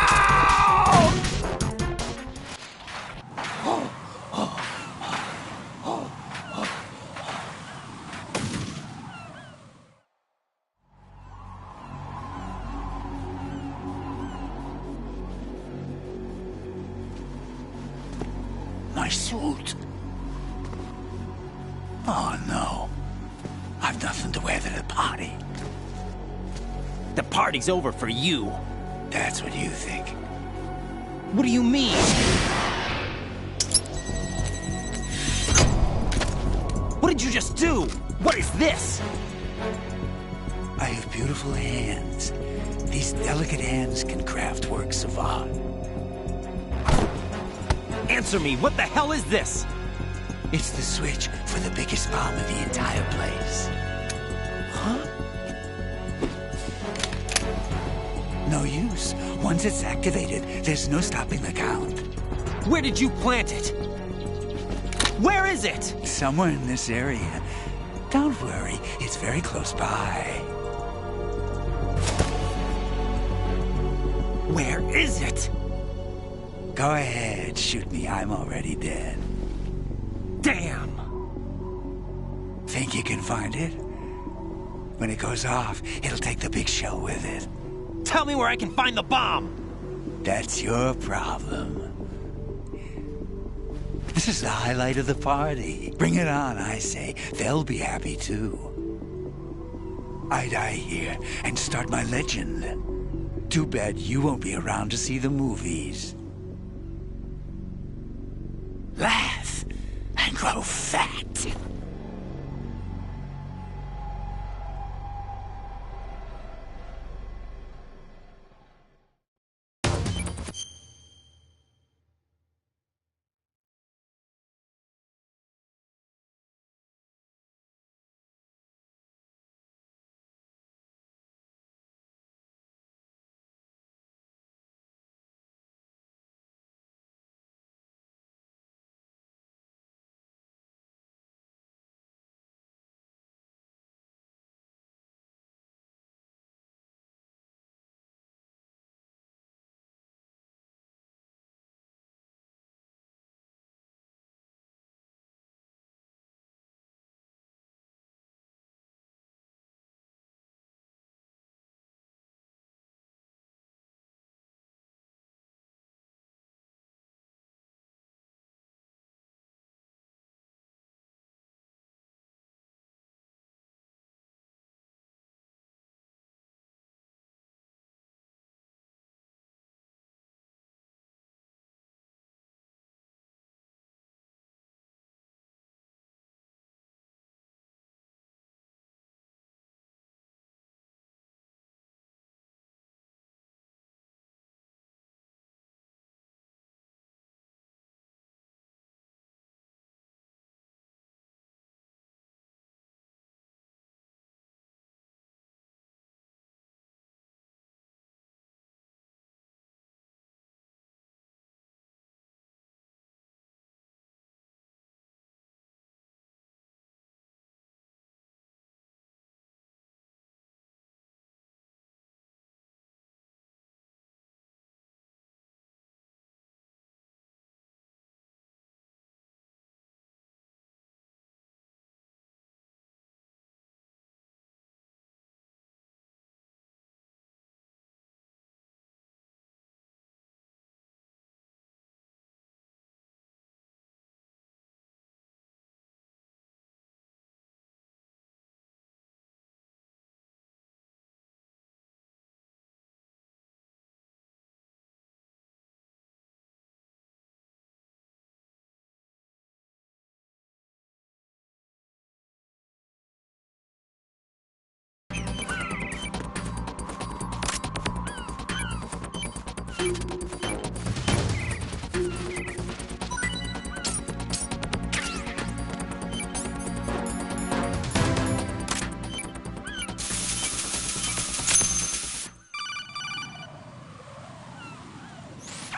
K: My suit. Oh, no. I've nothing to wear to the party.
L: The party's over for you.
K: That's what you think.
L: What do you mean? What did you just do? What is this?
K: I have beautiful hands. These delicate hands can craft works of art.
L: Answer me, what the hell is this?
K: It's the switch for the biggest bomb in the entire place.
L: Huh?
K: No use. Once it's activated, there's no stopping the count.
L: Where did you plant it? Where is it?
K: Somewhere in this area. Don't worry, it's very close by.
L: Where is it?
K: Go ahead, shoot me. I'm already dead.
L: Damn!
K: Think you can find it? When it goes off, it'll take the big show with it.
L: Tell me where I can find the bomb!
K: That's your problem. This is the highlight of the party. Bring it on, I say. They'll be happy too. I die here and start my legend. Too bad you won't be around to see the movies. Laugh and grow fat.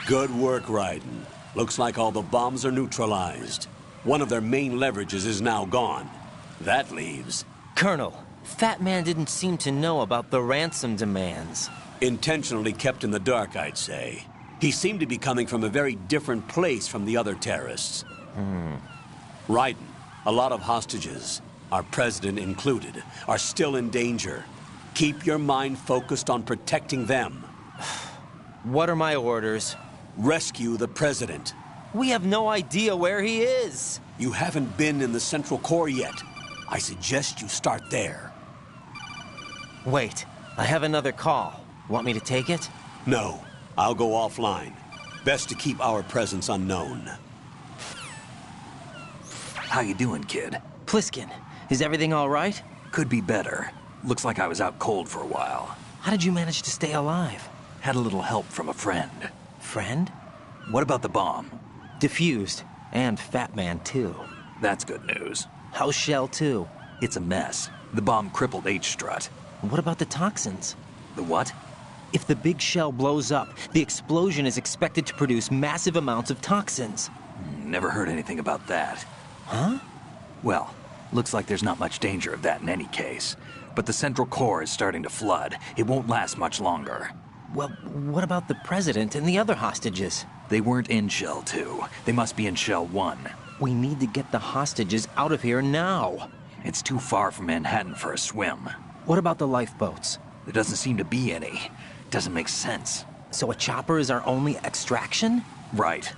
D: Good work, Raiden. Looks like all the bombs are neutralized. One of their main leverages is now gone. That leaves...
L: Colonel,
A: Fat Man didn't seem to know about the ransom demands.
D: Intentionally kept in the dark, I'd say. He seemed to be coming from a very different place from the other terrorists. Raiden, a lot of hostages, our president included, are still in danger. Keep your mind focused on protecting them.
A: What are my orders?
D: Rescue the president.
A: We have no idea where he is.
D: You haven't been in the Central Core yet. I suggest you start there.
A: Wait, I have another call. Want me to take it?
D: No, I'll go offline. Best to keep our presence unknown.
C: How you doing, kid?
A: Pliskin, is everything all right?
C: Could be better. Looks like I was out cold for a while.
A: How did you manage to stay alive?
C: Had a little help from a friend.
A: Friend?
C: What about the bomb?
A: Defused. And Fat Man, too.
C: That's good news.
A: How's Shell 2?
C: It's a mess. The bomb crippled H-Strut.
A: What about the toxins?
C: The what?
A: If the big shell blows up, the explosion is expected to produce massive amounts of toxins.
C: Never heard anything about that.
A: Huh?
C: Well, looks like there's not much danger of that in any case. But the Central Core is starting to flood. It won't last much longer.
A: Well, what about the President and the other hostages?
C: They weren't in Shell 2. They must be in Shell 1.
A: We need to get the hostages out of here now.
C: It's too far from Manhattan for a swim.
A: What about the lifeboats?
C: There doesn't seem to be any. Doesn't make sense.
A: So a chopper is our only extraction?
C: Right.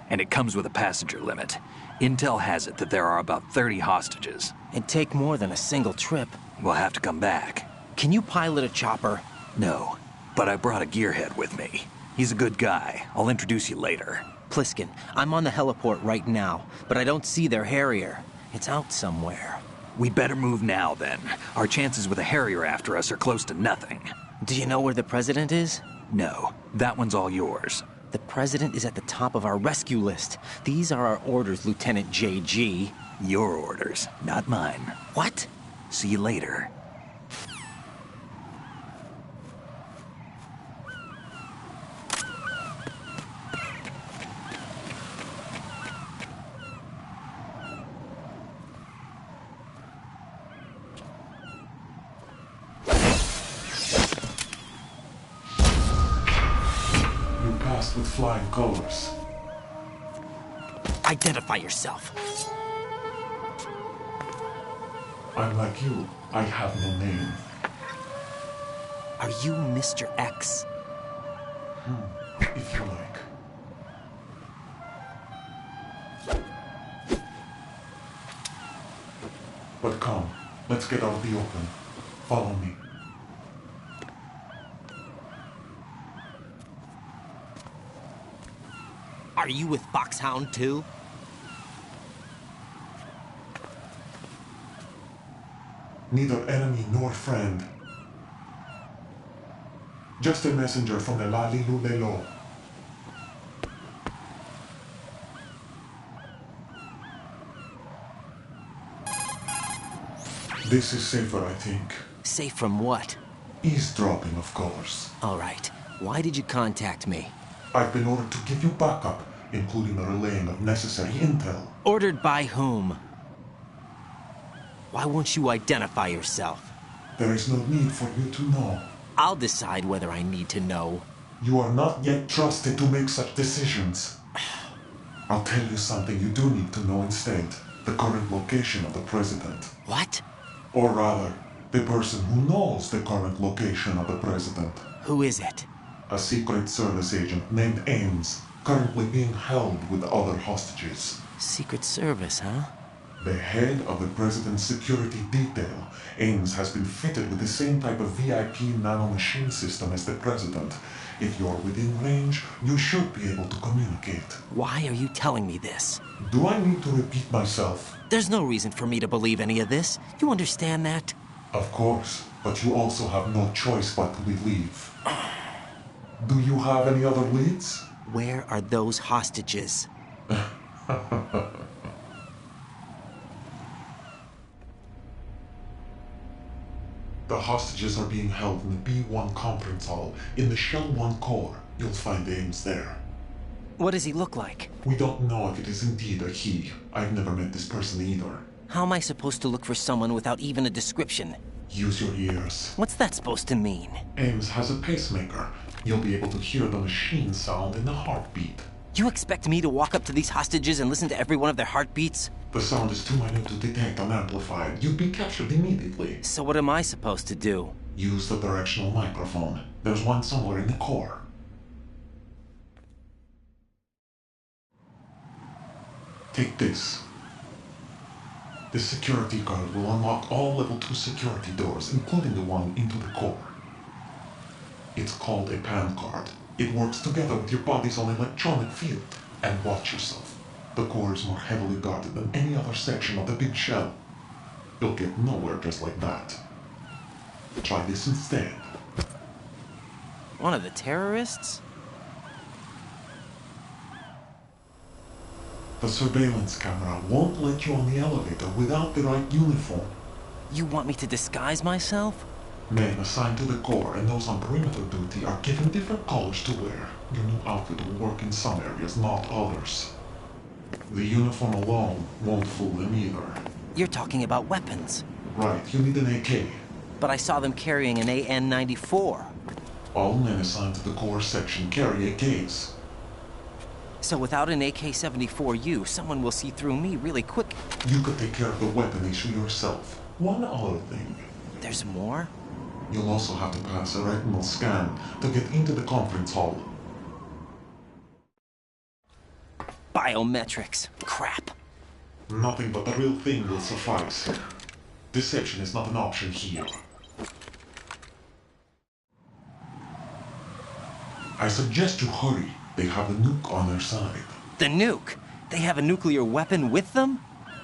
C: And it comes with a passenger limit. Intel has it that there are about 30 hostages.
A: It'd take more than a single trip.
C: We'll have to come back.
A: Can you pilot a chopper?
C: No, but I brought a gearhead with me. He's a good guy. I'll introduce you later.
A: Pliskin, I'm on the heliport right now, but I don't see their Harrier. It's out somewhere.
C: We better move now, then. Our chances with a Harrier after us are close to nothing.
A: Do you know where the President is?
C: No, that one's all yours.
A: The President is at the top of our rescue list. These are our orders, Lieutenant JG.
C: Your orders, not mine.
A: What?
C: See you later.
F: With flying colors.
A: Identify yourself.
F: I'm like you. I have no name.
A: Are you Mr. X?
F: If you like. But come, let's get out of the open. Follow me.
A: Are you with Foxhound too?
F: Neither enemy nor friend. Just a messenger from the Lalilulelo. This is safer, I think.
A: Safe from what?
F: Eavesdropping, of course.
A: All right. Why did you contact me?
F: I've been ordered to give you backup, including the relaying of necessary intel.
A: Ordered by whom? Why won't you identify yourself?
F: There is no need for you to know.
A: I'll decide whether I need to know.
F: You are not yet trusted to make such decisions. I'll tell you something you do need to know instead. The current location of the President.
A: What?
F: Or rather, the person who knows the current location of the President.
A: Who is it?
F: A Secret Service agent named Ames, currently being held with other hostages.
A: Secret Service, huh?
F: The head of the President's security detail, Ames has been fitted with the same type of VIP nanomachine system as the President. If you're within range, you should be able to communicate.
A: Why are you telling me this?
F: Do I need to repeat myself?
A: There's no reason for me to believe any of this. You understand that?
F: Of course, but you also have no choice but to believe. Do you have any other leads?
A: Where are those hostages?
F: The hostages are being held in the B1 conference hall in the Shell 1 core. You'll find Ames there.
A: What does he look like?
F: We don't know if it is indeed a he. I've never met this person either.
A: How am I supposed to look for someone without even a description?
F: Use your ears.
A: What's that supposed to mean?
F: Ames has a pacemaker. You'll be able to hear the machine sound in the heartbeat.
A: You expect me to walk up to these hostages and listen to every one of their heartbeats?
F: The sound is too minute to detect unamplified. You'd be captured immediately.
A: So what am I supposed to do?
F: Use the directional microphone. There's one somewhere in the core. Take this. This security card will unlock all level 2 security doors, including the one into the core. It's called a PAN card. It works together with your body's own electronic field. And watch yourself. The core is more heavily guarded than any other section of the big shell. You'll get nowhere just like that. Try this instead.
A: One of the terrorists?
F: The surveillance camera won't let you on the elevator without the right uniform.
A: You want me to disguise myself?
F: Men assigned to the core and those on perimeter duty are given different colors to wear. Your new outfit will work in some areas, not others. The uniform alone won't fool them either.
A: You're talking about weapons.
F: Right, you need an AK.
A: But I saw them carrying an AN-94.
F: All men assigned to the core section carry AKs.
A: So without an AK-74U, someone will see through me really quick.
F: You could take care of the weapon issue yourself. One other thing.
A: There's more?
F: You'll also have to pass a retinal scan to get into the conference hall.
A: Biometrics. Crap.
F: Nothing but the real thing will suffice. Deception is not an option here. I suggest you hurry. They have a nuke on their side.
A: The nuke? They have a nuclear weapon with them?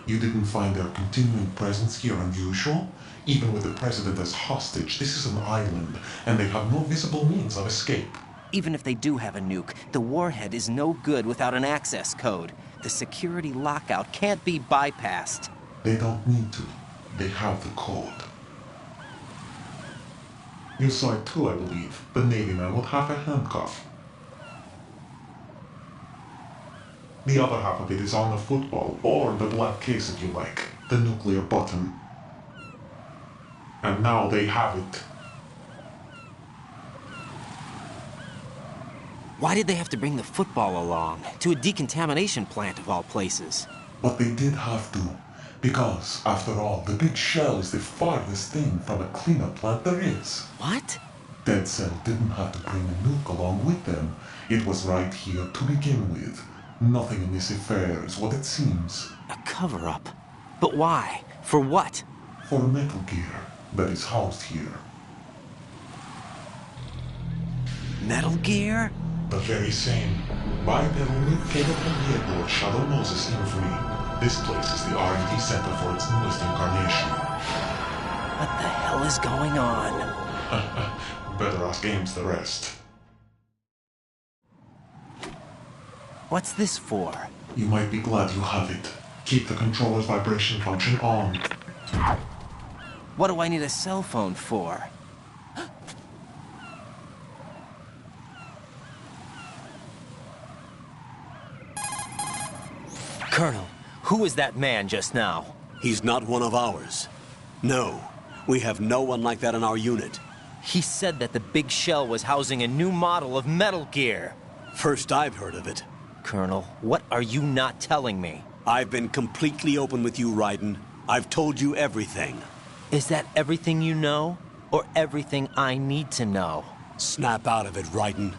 F: You didn't find their continuing presence here unusual? Even with the president as hostage, this is an island, and they have no visible means of escape.
A: Even if they do have a nuke, the warhead is no good without an access code. The security lockout can't be bypassed.
F: They don't need to. They have the code. You saw it too, I believe. The Navy man would have a handcuff. The other half of it is on the football, or the black case if you like. The nuclear button. And now they have it.
A: Why did they have to bring the football along? To a decontamination plant of all places.
F: But they did have to. Because, after all, the big shell is the farthest thing from a cleanup plant there is.
A: What?
F: Dead Cell didn't have to bring a nuke along with them. It was right here to begin with. Nothing in this affair is what it seems.
A: A cover-up? But why? For what?
F: For Metal Gear that is housed here.
A: Metal Gear?
F: The very same. Bipedal nuke came from the airport Shadow Moses infamy. This place is the R&D center for its newest incarnation.
A: What the hell is going on?
F: Better ask Ames the rest.
A: What's this for?
F: You might be glad you have it. Keep the controller's vibration function on.
A: What do I need a cell phone for? Colonel, who was that man just now?
D: He's not one of ours. No, we have no one like that in our unit.
A: He said that the big shell was housing a new model of Metal Gear.
D: First I've heard of it.
A: Colonel, what are you not telling me?
D: I've been completely open with you, Raiden. I've told you everything.
A: Is that everything you know? Or everything I need to know?
D: Snap out of it, Raiden.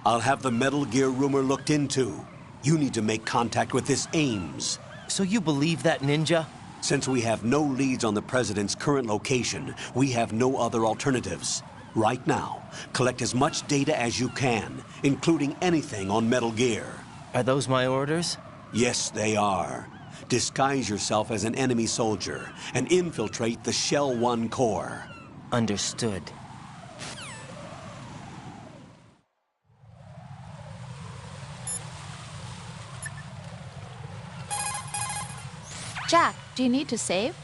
D: I'll have the Metal Gear rumor looked into. You need to make contact with this Ames.
A: So you believe that ninja?
D: Since we have no leads on the President's current location, we have no other alternatives. Right now, collect as much data as you can, including anything on Metal Gear.
A: Are those my orders?
D: Yes, they are. Disguise yourself as an enemy soldier and infiltrate the Shell 1 core.
A: Understood.
E: Jack, do you need to save?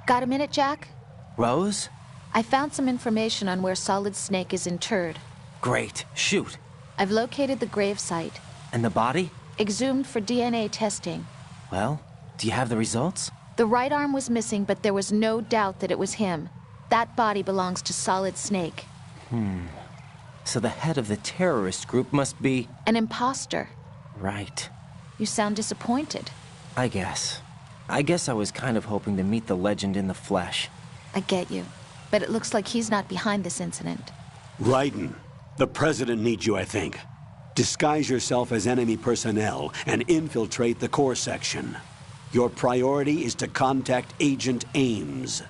E: Got a minute, Jack?
A: Rose?
E: I found some information on where Solid Snake is interred.
A: Great. Shoot.
E: I've located the grave site.
A: And the body?
E: Exhumed for DNA testing.
A: Well, do you have the results?
E: The right arm was missing, but there was no doubt that it was him. That body belongs to Solid Snake.
A: So the head of the terrorist group must be...
E: An imposter.
A: Right.
E: You sound disappointed.
A: I guess I was kind of hoping to meet the legend in the flesh.
E: I get you. But it looks like he's not behind this incident.
D: Raiden, the President needs you, I think. Disguise yourself as enemy personnel and infiltrate the core section. Your priority is to contact Agent Ames.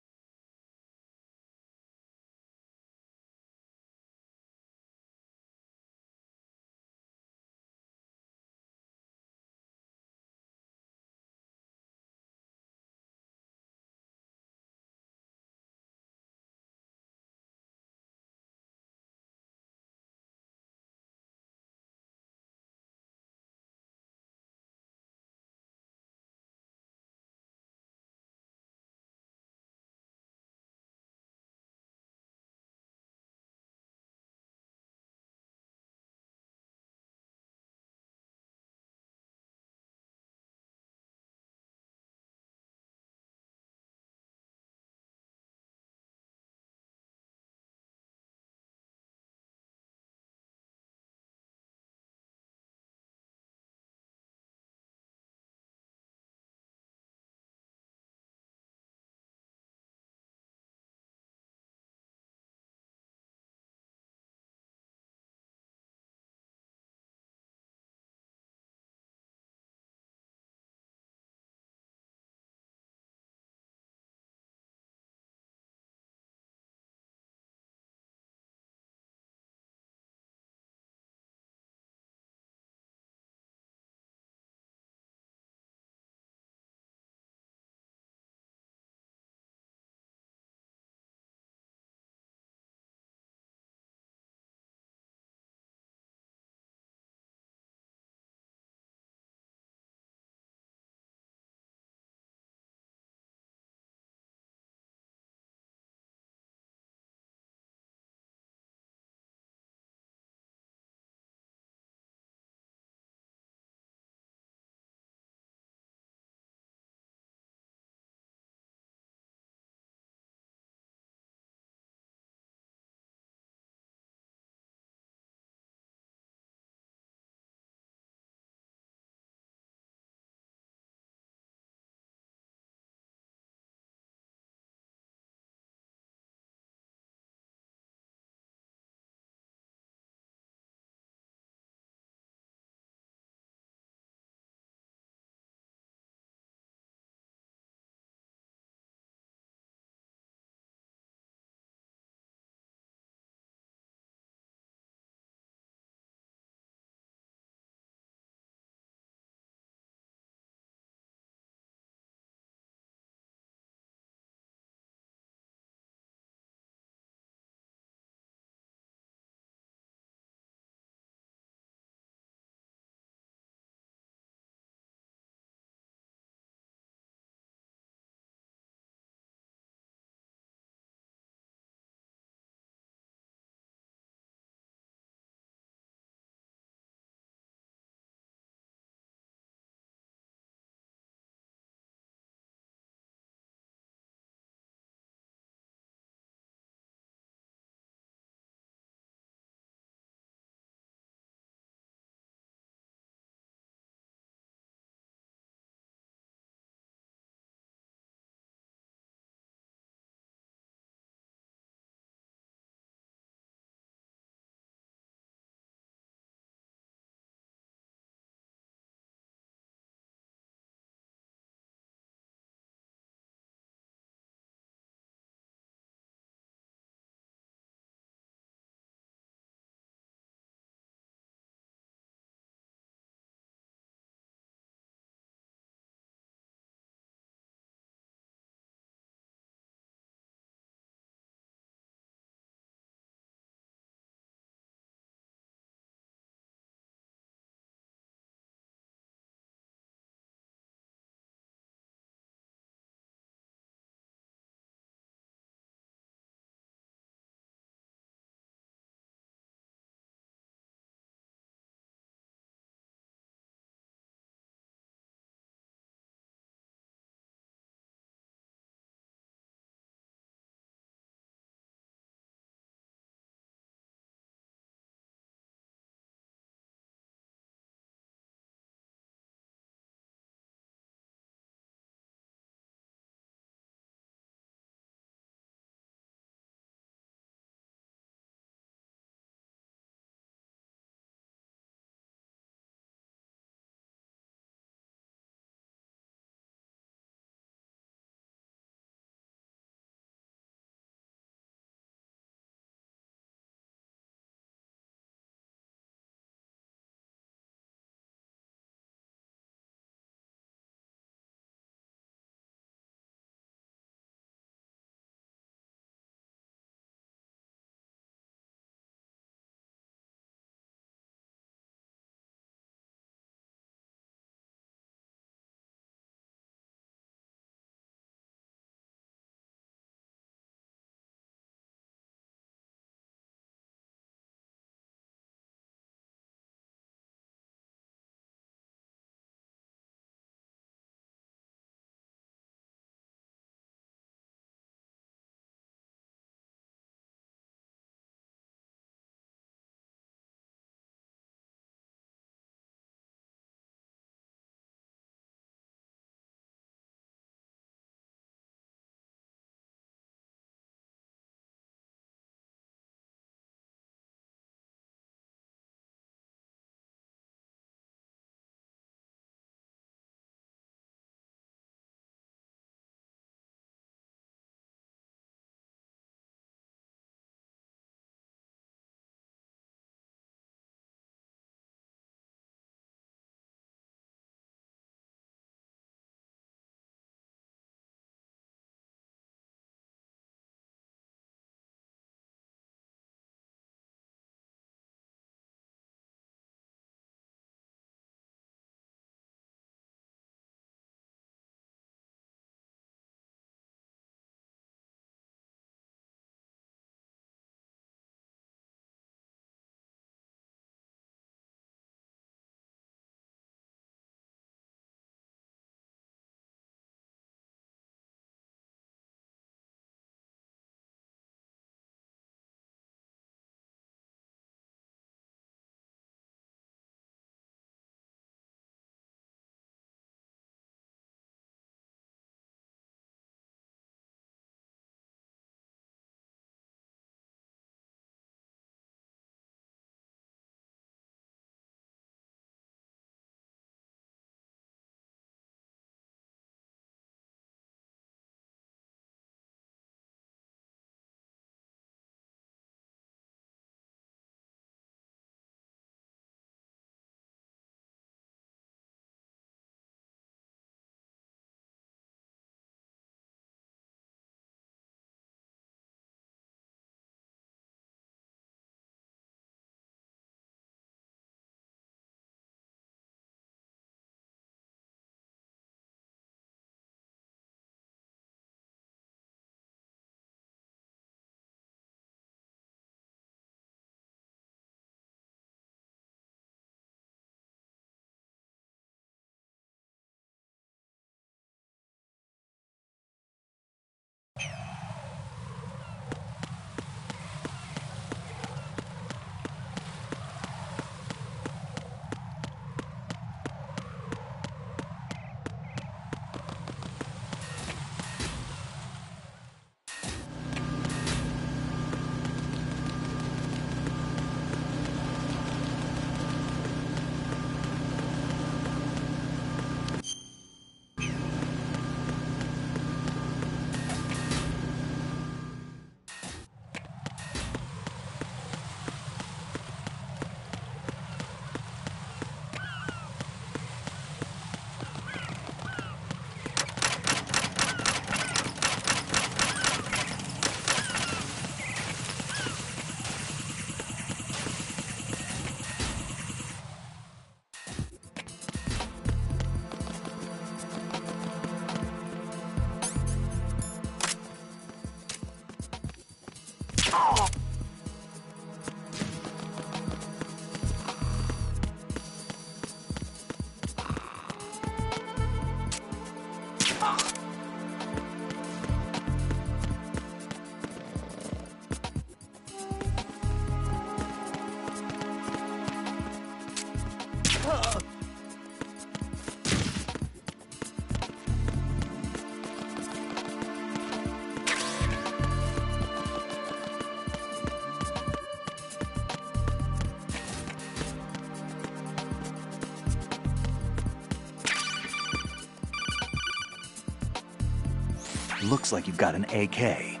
C: looks like you've got an AK.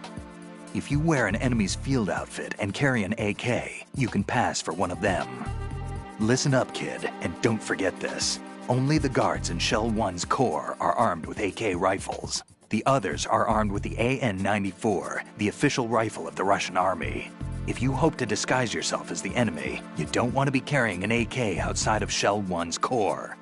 C: If you wear an enemy's field outfit and carry an AK, you can pass for one of them. Listen up, kid, and don't forget this. Only the guards in Shell 1's core are armed with AK rifles. The others are armed with the AN-94, the official rifle of the Russian army. If you hope to disguise yourself as the enemy, you don't want to be carrying an AK outside of Shell 1's core.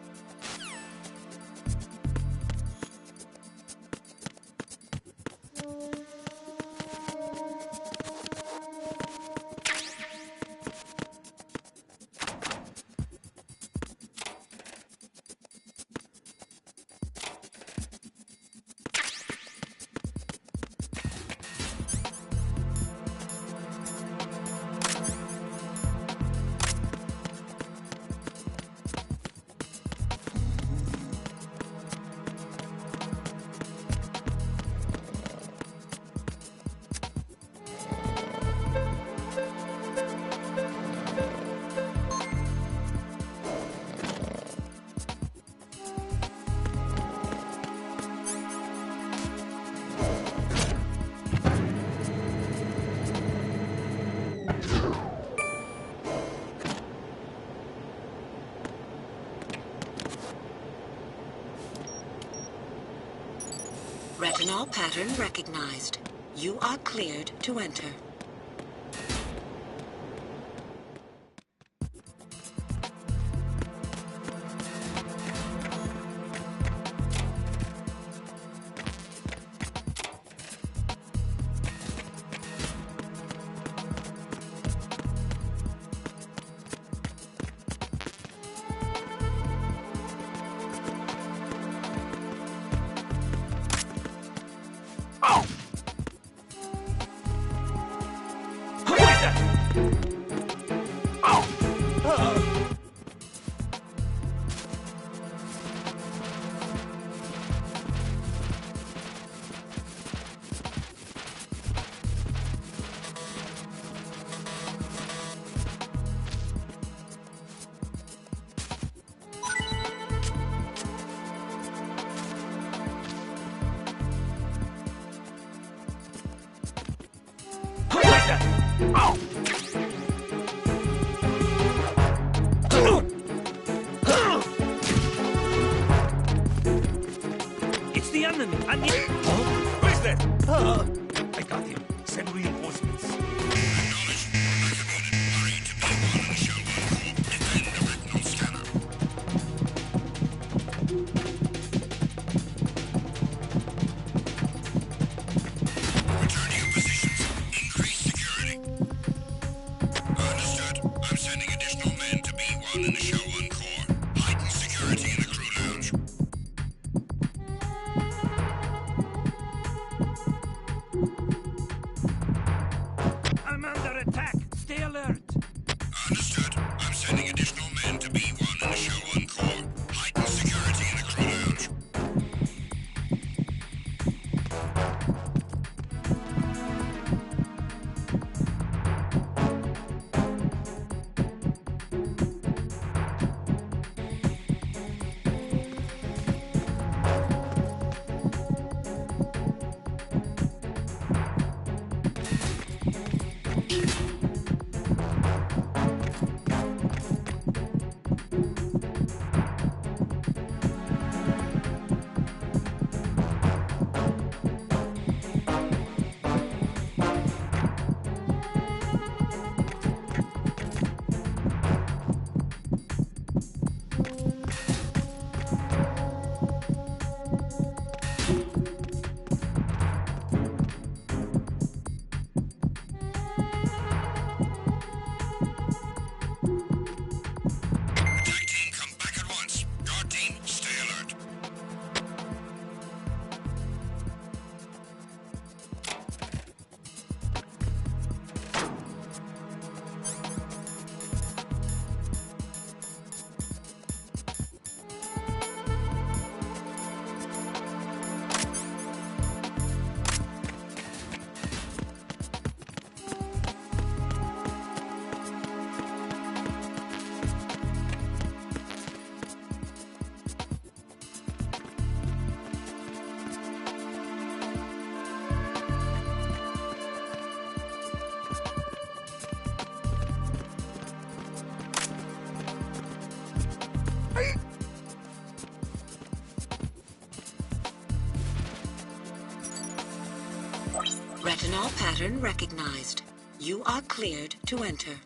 M: Retinol pattern recognized. You are cleared to enter.
K: It's the enemy! I need... Who is that? I got him. Send reinforcements.
N: Acknowledged. Hurry to B1 and Shell 1 Corp. Defend the retinal scanner. Return to your positions. Increase security. Understood. I'm sending additional men to B1 and the Shell 1 Corp. Heighten security in the crew lounge.
K: I'm under attack. Stay alert.
N: Understood. I'm sending additional men to B1 and the Shell 1 Corp. Heighten security in the crew
M: Retinol pattern recognized. You are cleared to enter.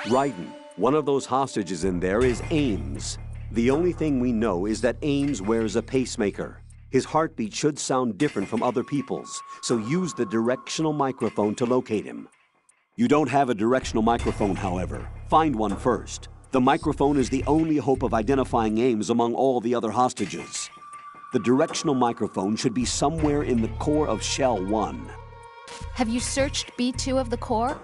D: Raiden, one of those hostages in there is Ames. The only thing we know is that Ames wears a pacemaker. His heartbeat should sound different from other people's, so use the directional microphone to locate him. You don't have a directional microphone, however. Find one first. The microphone is the only hope of identifying Ames among all the other hostages. The directional microphone should be somewhere in the core of Shell 1.
E: Have you searched B2 of the core?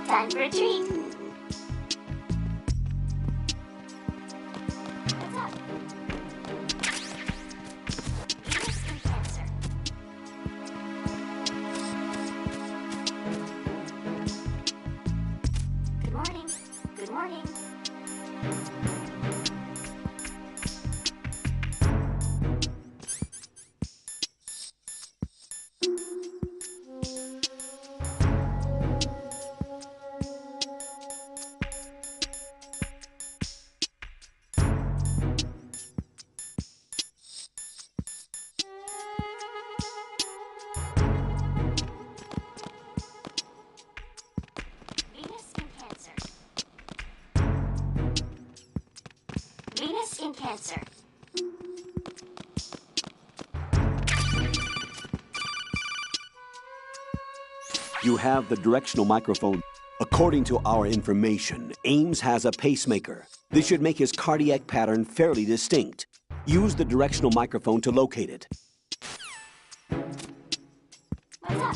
O: Time for a treat. What's up? Here's skin cancer. Good morning. Good morning. dispenser.
D: You have the directional microphone. According to our information, Ames has a pacemaker. This should make his cardiac pattern fairly distinct. Use the directional microphone to locate it.
O: What's up? Hello?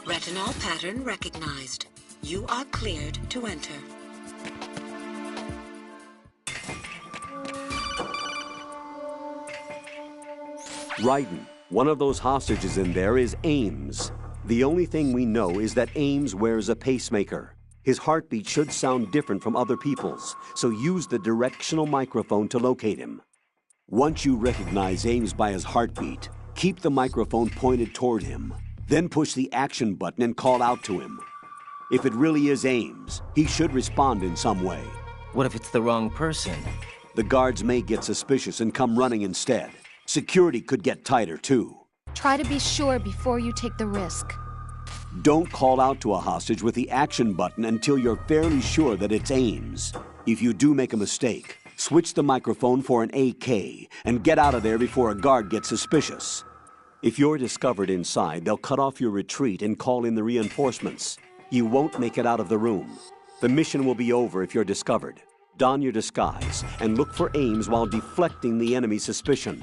M: Retinol pattern recognized. You are cleared to enter.
D: Raiden, one of those hostages in there is Ames. The only thing we know is that Ames wears a pacemaker. His heartbeat should sound different from other people's, so use the directional microphone to locate him. Once you recognize Ames by his heartbeat, keep the microphone pointed toward him. Then push the action button and call out to him. If it really is Ames, he should respond in some way.
A: What if it's the wrong person?
D: The guards may get suspicious and come running instead. Security could get tighter, too.
E: Try to be sure before you take the risk.
D: Don't call out to a hostage with the action button until you're fairly sure that it's Ames. If you do make a mistake, switch the microphone for an AK and get out of there before a guard gets suspicious. If you're discovered inside, they'll cut off your retreat and call in the reinforcements. You won't make it out of the room. The mission will be over if you're discovered. Don your disguise and look for Ames while deflecting the enemy's suspicion.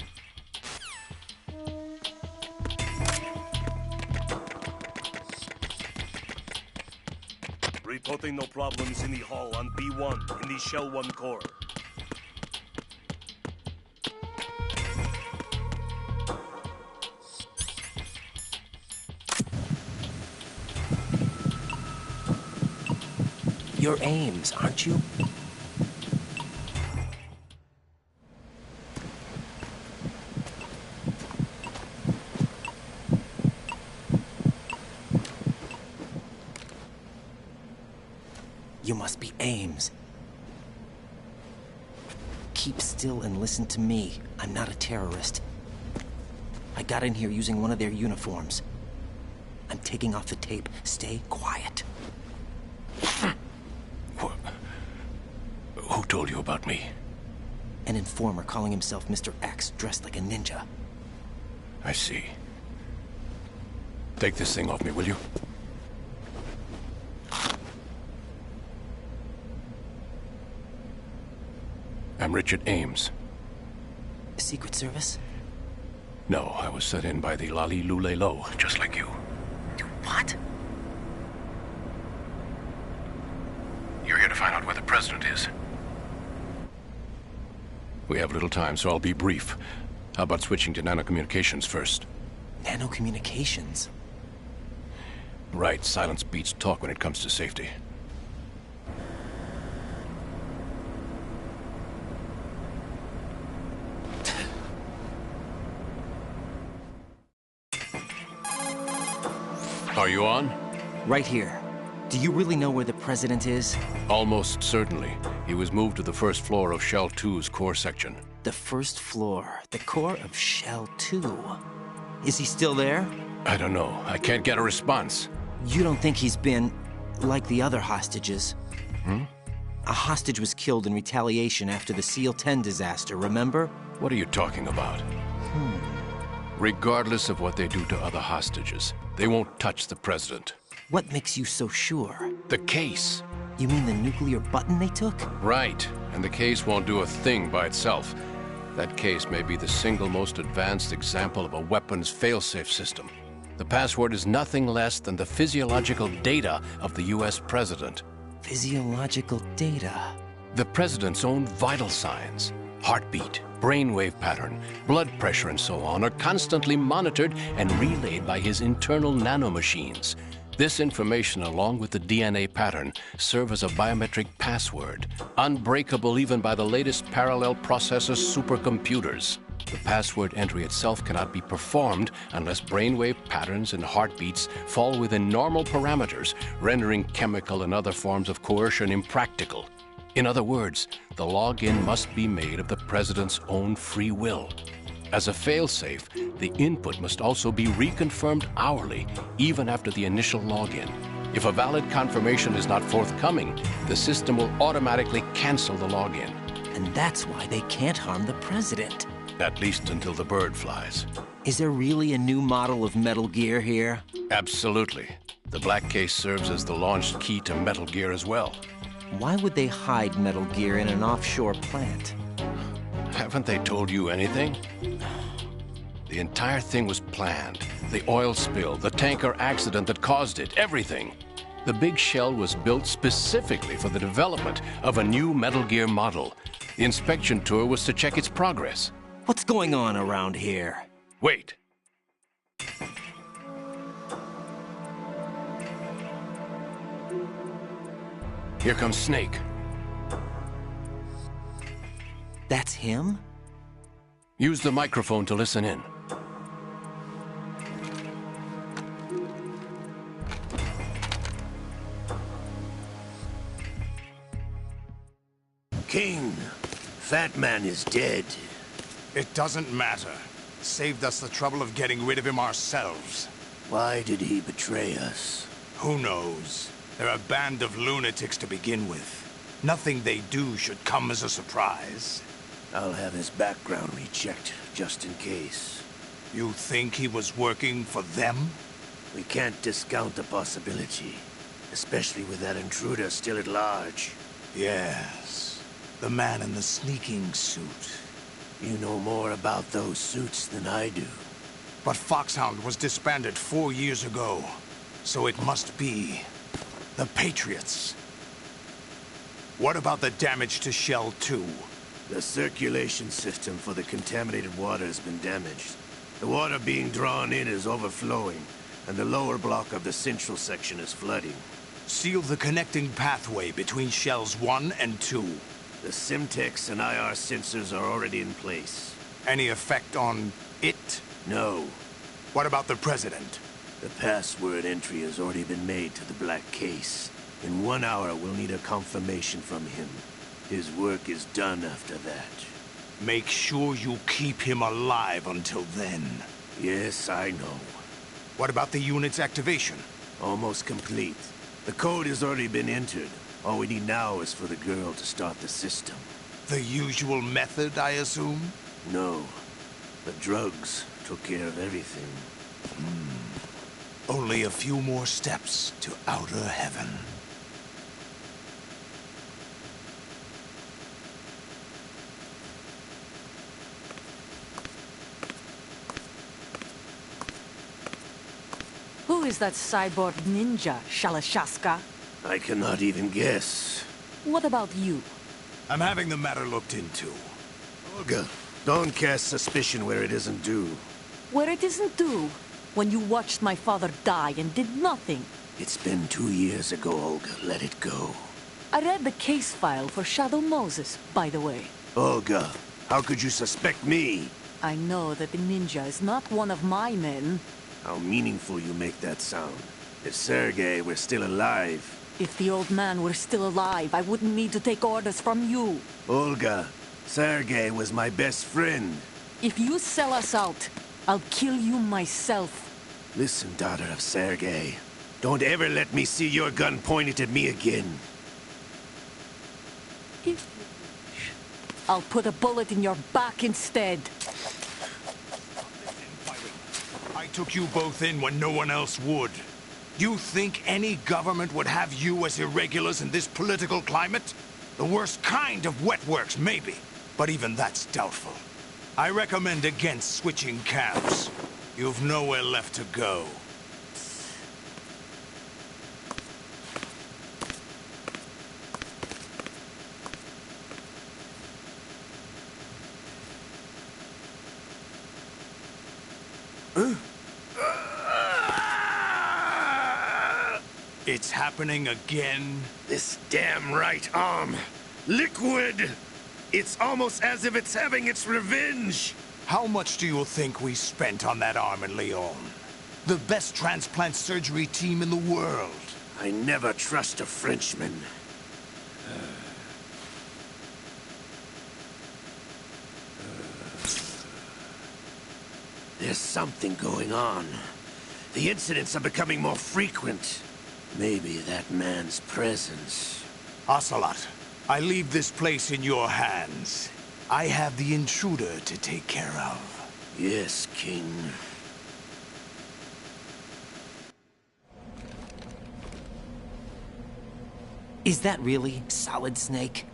P: Reporting no problems in the hall on B1 in the Shell 1 core.
A: You're Ames, aren't you? You must be Ames. Keep still and listen to me. I'm not a terrorist. I got in here using one of their uniforms. I'm taking off the tape. Stay quiet.
B: Who told you about me?
A: An informer calling himself Mr. X, dressed like a ninja.
B: I see. Take this thing off me, will you? I'm Richard Ames.
A: Secret Service?
B: No, I was sent in by the Lali Lule Lo, just like you.
A: What?
B: You're here to find out where the president is. We have little time, so I'll be brief. How about switching to nanocommunications first?
A: Nanocommunications?
B: Right, silence beats talk when it comes to safety. Are you on?
A: Right here. Do you really know where the president is?
B: Almost certainly. He was moved to the first floor of Shell 2's core section.
A: The first floor? The core of Shell 2? Is he still there?
B: I don't know. I can't get a response.
A: You don't think he's been like the other hostages?
B: Hmm?
A: A hostage was killed in retaliation after the SEAL 10 disaster, remember?
B: What are you talking about? Regardless of what they do to other hostages, they won't touch the president.
A: What makes you so sure?
Q: The case.
A: You mean the nuclear button they took?
Q: Right, and the case won't do a thing by itself. That case may be the single most advanced example of a weapons failsafe system. The password is nothing less than the physiological data of the US president.
A: Physiological data?
Q: The president's own vital signs, heartbeat, brainwave pattern, blood pressure, and so on, are constantly monitored and relayed by his internal nanomachines. This information, along with the DNA pattern, serve as a biometric password, unbreakable even by the latest parallel processor supercomputers. The password entry itself cannot be performed unless brainwave patterns and heartbeats fall within normal parameters, rendering chemical and other forms of coercion impractical. In other words, the login must be made of the president's own free will. As a failsafe, the input must also be reconfirmed hourly, even after the initial login. If a valid confirmation is not forthcoming, the system will automatically cancel the login.
A: And that's why they can't harm the president.
Q: At least until the bird flies.
A: Is there really a new model of Metal Gear here?
Q: Absolutely. The black case serves as the launch key to Metal Gear as well.
A: Why would they hide Metal Gear in an offshore plant?
Q: Haven't they told you anything? The entire thing was planned. The oil spill, the tanker accident that caused it, everything. The big shell was built specifically for the development of a new Metal Gear model. The inspection tour was to check its progress.
A: What's going on around here?
Q: Wait. Here comes Snake.
A: That's him?
Q: Use the microphone to listen in.
R: King, Fat Man is dead.
G: It doesn't matter. Saved us the trouble of getting rid of him ourselves.
R: Why did he betray us?
G: Who knows? They're a band of lunatics to begin with. Nothing they do should come as a surprise.
R: I'll have his background rechecked, just in case.
G: You think he was working for them?
R: We can't discount the possibility. Especially with that intruder still at large.
G: Yes. The man in the sneaking suit.
R: You know more about those suits than I do.
G: But Foxhound was disbanded 4 years ago. So it must be the Patriots. What about the damage to Shell 2?
R: The circulation system for the contaminated water has been damaged. The water being drawn in is overflowing, and the lower block of the central section is flooding.
G: Seal the connecting pathway between Shells 1 and 2.
R: The Simtex and IR sensors are already in place.
G: Any effect on it?
R: No.
G: What about the President?
R: The password entry has already been made to the black case. In 1 hour, we'll need a confirmation from him. His work is done after that.
G: Make sure you keep him alive until then.
R: Yes, I know.
G: What about the unit's activation?
R: Almost complete. The code has already been entered. All we need now is for the girl to start the system.
G: The usual method, I assume?
R: No. The drugs took care of everything.
G: Only a few more steps to outer heaven.
H: Who is that cyborg ninja, Shalashaska?
R: I cannot even guess.
H: What about you?
G: I'm having the matter looked into.
R: Olga, don't cast suspicion where it isn't due.
H: Where it isn't due? When you watched my father die and did nothing.
R: It's been 2 years ago, Olga. Let it go.
H: I read the case file for Shadow Moses, by the way.
R: Olga, how could you suspect me?
H: I know that the ninja is not one of my men.
R: How meaningful you make that sound. If Sergei were still alive...
H: If the old man were still alive, I wouldn't need to take orders from you.
R: Olga, Sergei was my best friend.
H: If you sell us out, I'll kill you myself.
R: Listen, daughter of Sergei. Don't ever let me see your gun pointed at me again.
H: If you wish, I'll put a bullet in your back instead.
G: I took you both in when no one else would. You think any government would have you as irregulars in this political climate? The worst kind of wet works, maybe. But even that's doubtful. I recommend against switching camps. You've nowhere left to go. It's happening again?
R: This damn right arm. Liquid! It's almost as if it's having its revenge!
G: How much do you think we spent on that arm in Lyon? The best transplant surgery team in the world.
R: I never trust a Frenchman. There's something going on. The incidents are becoming more frequent. Maybe that man's presence.
G: Ocelot, I leave this place in your hands. I have the intruder to take care of.
R: Yes, King.
A: Is that really Solid Snake?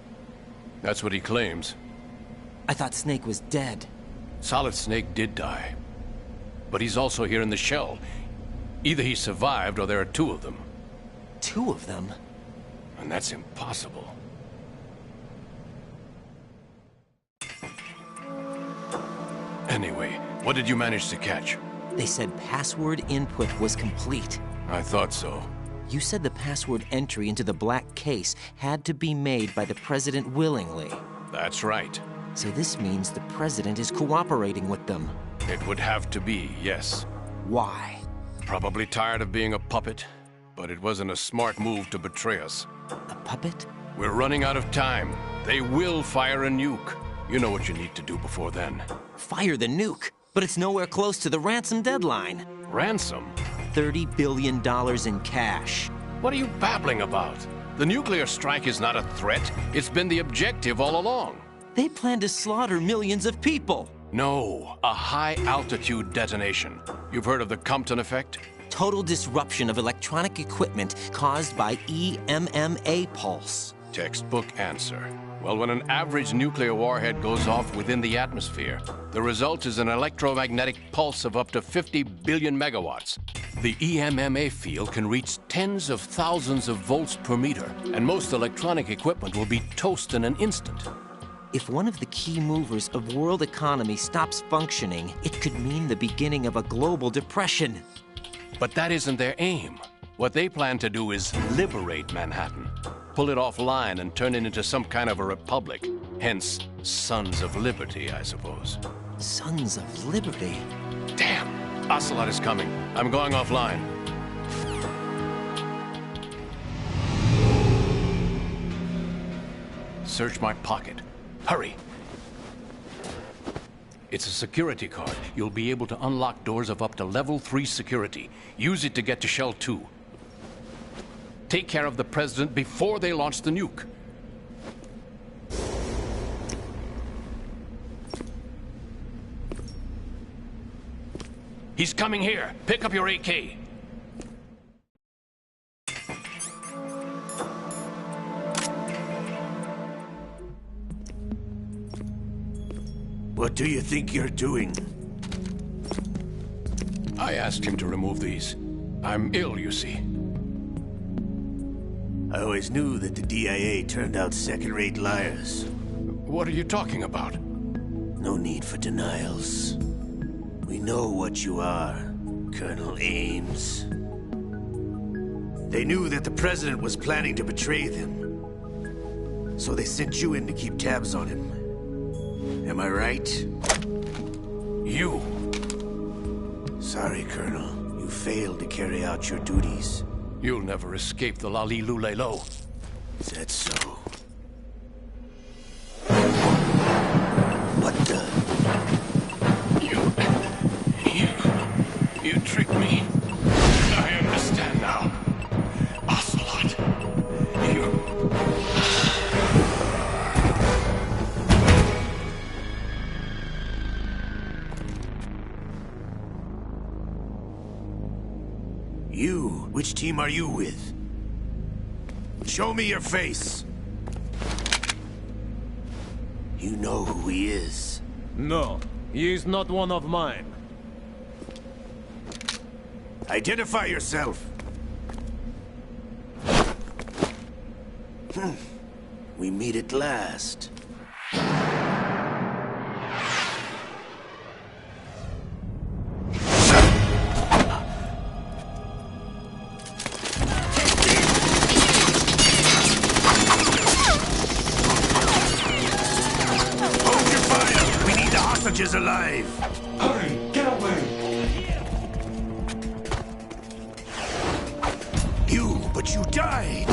Q: That's what he claims.
A: I thought Snake was dead.
Q: Solid Snake did die. But he's also here in the shell. Either he survived or there are two of them.
A: Two of them?
Q: And that's impossible. Anyway, what did you manage to catch?
A: They said password input was complete.
Q: I thought so.
A: You said the password entry into the black case had to be made by the President willingly.
Q: That's right.
A: So this means the President is cooperating with them.
Q: It would have to be, yes.
A: Why?
Q: Probably tired of being a puppet, but it wasn't a smart move to betray us.
A: A puppet?
Q: We're running out of time. They will fire a nuke. You know what you need to do before then.
A: Fire the nuke? But it's nowhere close to the ransom deadline.
Q: Ransom?
A: $30 billion in cash.
Q: What are you babbling about? The nuclear strike is not a threat. It's been the objective all along.
A: They plan to slaughter millions of people.
Q: No, a high-altitude detonation. You've heard of the Compton effect?
A: Total disruption of electronic equipment caused by EMMA pulse.
Q: Textbook answer. Well, when an average nuclear warhead goes off within the atmosphere, the result is an electromagnetic pulse of up to 50 billion megawatts. The EMMA field can reach tens of thousands of volts per meter, and most electronic equipment will be toast in an instant.
A: If one of the key movers of world economy stops functioning, it could mean the beginning of a global depression.
Q: But that isn't their aim. What they plan to do is liberate Manhattan. Pull it offline and turn it into some kind of a republic. Hence, Sons of Liberty, I suppose.
A: Sons of Liberty?
Q: Damn! Ocelot is coming. I'm going offline. Search my pocket. Hurry! It's a security card. You'll be able to unlock doors of up to level 3 security. Use it to get to Shell 2. Take care of the President before they launch the nuke. He's coming here. Pick up your AK.
R: What do you think you're doing?
Q: I asked him to remove these. I'm ill, you see.
R: I always knew that the DIA turned out second-rate liars.
Q: What are you talking about?
R: No need for denials. We know what you are, Colonel Ames. They knew that the President was planning to betray them. So they sent you in to keep tabs on him. Am I right?
Q: You!
R: Sorry, Colonel. You failed to carry out your duties.
Q: You'll never escape the Lali-Lulelo.
R: Is that so? What the?
Q: You tricked me. I understand now. Ocelot.
R: You, which team are you with? Show me your face. You know who he is.
S: No, he is not one of mine.
R: Identify yourself. We meet at last. Hold your fire! We need the hostages alive!
F: Hurry, get away!
R: But you died!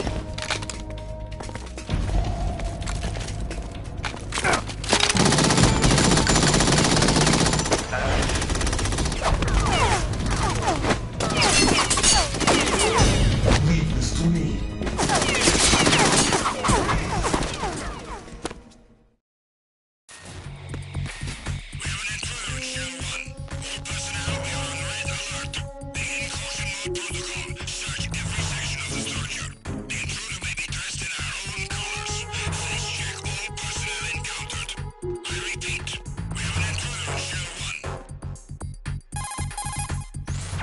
F: Leave this to me.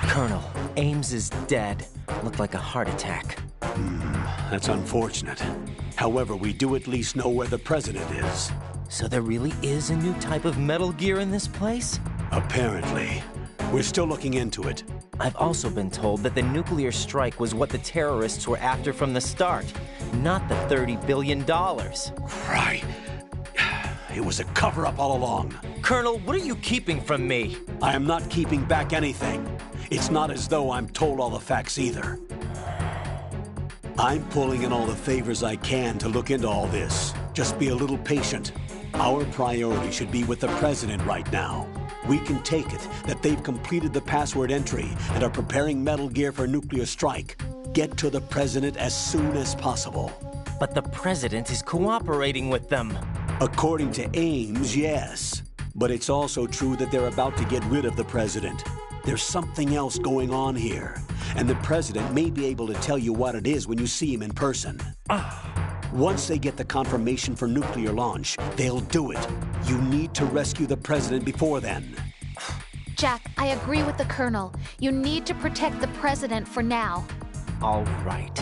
A: Colonel, Ames is dead. Looked like a heart attack.
D: That's unfortunate. However, we do at least know where the president is.
A: So there really is a new type of Metal Gear in this place?
D: Apparently. We're still looking into it.
A: I've also been told that the nuclear strike was what the terrorists were after from the start, not the $30 billion.
D: Right. It was a cover-up all along.
A: Colonel, what are you keeping from me?
D: I am not keeping back anything. It's not as though I'm told all the facts either. I'm pulling in all the favors I can to look into all this. Just be a little patient. Our priority should be with the president right now. We can take it that they've completed the password entry and are preparing Metal Gear for nuclear strike. Get to the president as soon as possible.
A: But the president is cooperating with them.
D: According to Ames, yes. But it's also true that they're about to get rid of the president. There's something else going on here, and the president may be able to tell you what it is when you see him in person. Once they get the confirmation for nuclear launch, they'll do it. You need to rescue the president before then.
E: Jack, I agree with the Colonel. You need to protect the president for now.
A: All right.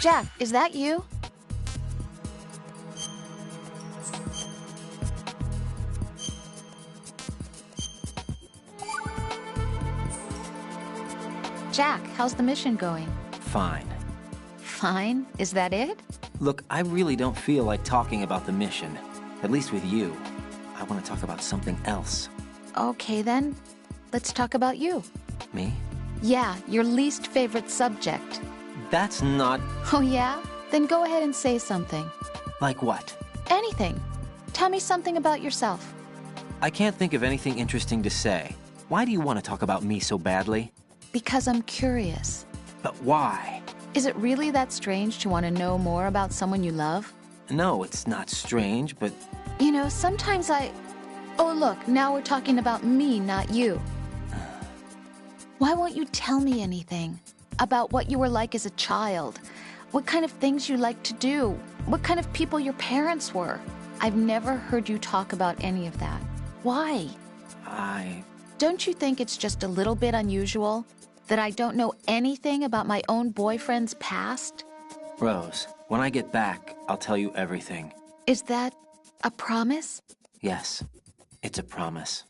E: Jack, is that you? Jack, how's the mission going?
A: Fine.
E: Fine? Is that it?
A: Look, I really don't feel like talking about the mission. At least with you. I want to talk about something else.
E: Okay then. Let's talk about you.
A: Me?
E: Yeah, your least favorite subject.
A: That's not...
E: Oh yeah? Then go ahead and say something.
A: Like what?
E: Anything. Tell me something about yourself.
A: I can't think of anything interesting to say. Why do you want to talk about me so badly?
E: Because I'm curious.
A: But why?
E: Is it really that strange to want to know more about someone you love?
A: No, it's not strange, but...
E: You know, sometimes Oh, look, now we're talking about me, not you. Why won't you tell me anything? About what you were like as a child? What kind of things you liked to do? What kind of people your parents were? I've never heard you talk about any of that. Why? Don't you think it's just a little bit unusual that I don't know anything about my own boyfriend's past?
A: Rose, when I get back, I'll tell you everything.
E: Is that a promise?
A: Yes, it's a promise.